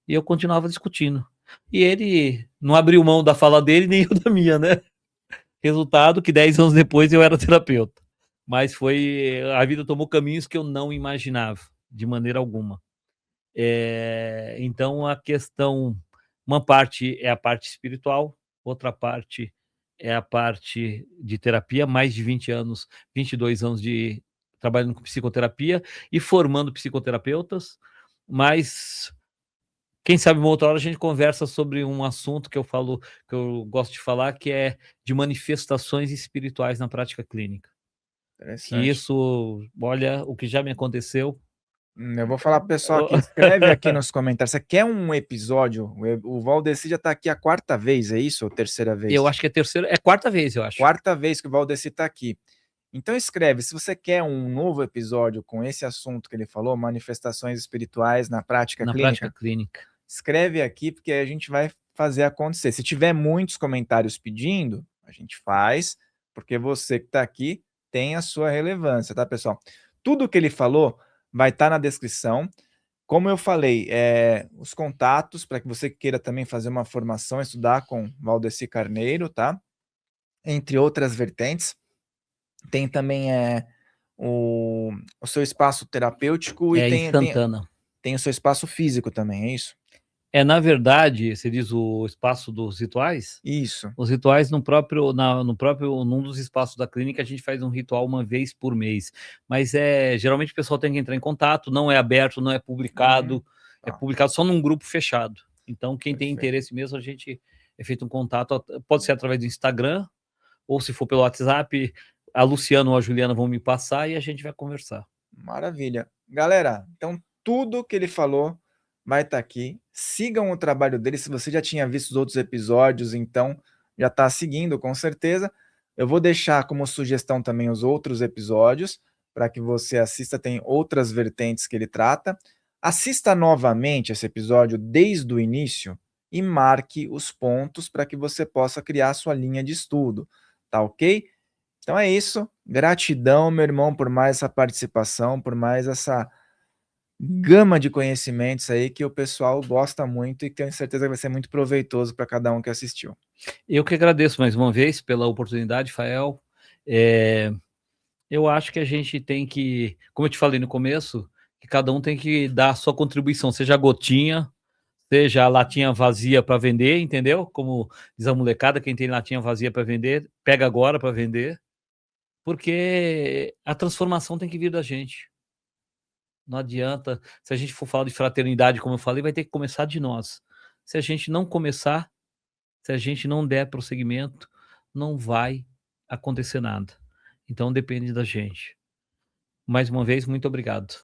E eu continuava discutindo. E ele não abriu mão da fala dele, nem eu da minha, né? Resultado que 10 anos depois eu era terapeuta. Mas a vida tomou caminhos que eu não imaginava, de maneira alguma. Então a questão, uma parte é a parte espiritual, outra parte é a parte de terapia, mais de 20 anos, 22 anos de trabalhando com psicoterapia e formando psicoterapeutas, mas quem sabe uma outra hora a gente conversa sobre um assunto que eu gosto de falar, que é de manifestações espirituais na prática clínica. Que Interessante. isso, olha, o que já me aconteceu. Eu vou falar pro pessoal aqui, escreve aqui nos comentários, você quer um episódio? O Valdeci já está aqui a quarta vez, é isso? Ou terceira Eu vez? acho que é quarta vez, eu acho. Quarta vez que o Valdeci está aqui. Então escreve, se você quer um novo episódio com esse assunto que ele falou, manifestações espirituais na prática Na prática clínica, clínica. escreve aqui porque a gente vai fazer acontecer. Se tiver muitos comentários pedindo, a gente faz, porque você que está aqui tem a sua relevância, tá, pessoal? Tudo que ele falou vai estar na descrição. Como eu falei, os contatos para que você queira também fazer uma formação, estudar com Valdeci Carneiro, tá? Entre outras vertentes. Tem também o seu espaço terapêutico e É instantânea. tem o seu espaço físico também, é isso? Na verdade, você diz o espaço dos rituais? Isso. Os rituais num dos espaços da clínica, a gente faz um ritual uma vez por mês. Mas geralmente o pessoal tem que entrar em contato, não é aberto, não é publicado, é Tá, publicado só num grupo fechado. Então, quem tem perfeito. interesse mesmo, a gente é feito um contato, pode ser através do Instagram, ou se for pelo WhatsApp, a Luciana ou a Juliana vão me passar e a gente vai conversar. Maravilha. Galera, então tudo que ele falou vai estar aqui. Sigam o trabalho dele. Se você já tinha visto os outros episódios, então já está seguindo, com certeza. Eu vou deixar como sugestão também os outros episódios para que você assista. Tem outras vertentes que ele trata. Assista novamente esse episódio desde o início e marque os pontos para que você possa criar sua linha de estudo. Tá ok? Então é isso. Gratidão, meu irmão, por mais essa participação, por mais essa gama de conhecimentos aí que o pessoal gosta muito e tenho certeza que vai ser muito proveitoso para cada um que assistiu. Eu que agradeço mais uma vez pela oportunidade, Fael. Eu acho que a gente tem que, como eu te falei no começo, que cada um tem que dar a sua contribuição, seja a gotinha, seja a latinha vazia para vender, entendeu? Como diz a molecada, quem tem latinha vazia para vender, pega agora para vender, porque a transformação tem que vir da gente. Não adianta, se a gente for falar de fraternidade, como eu falei, vai ter que começar de nós. Se a gente não começar, se a gente não der prosseguimento, não vai acontecer nada. Então depende da gente. Mais uma vez, muito obrigado.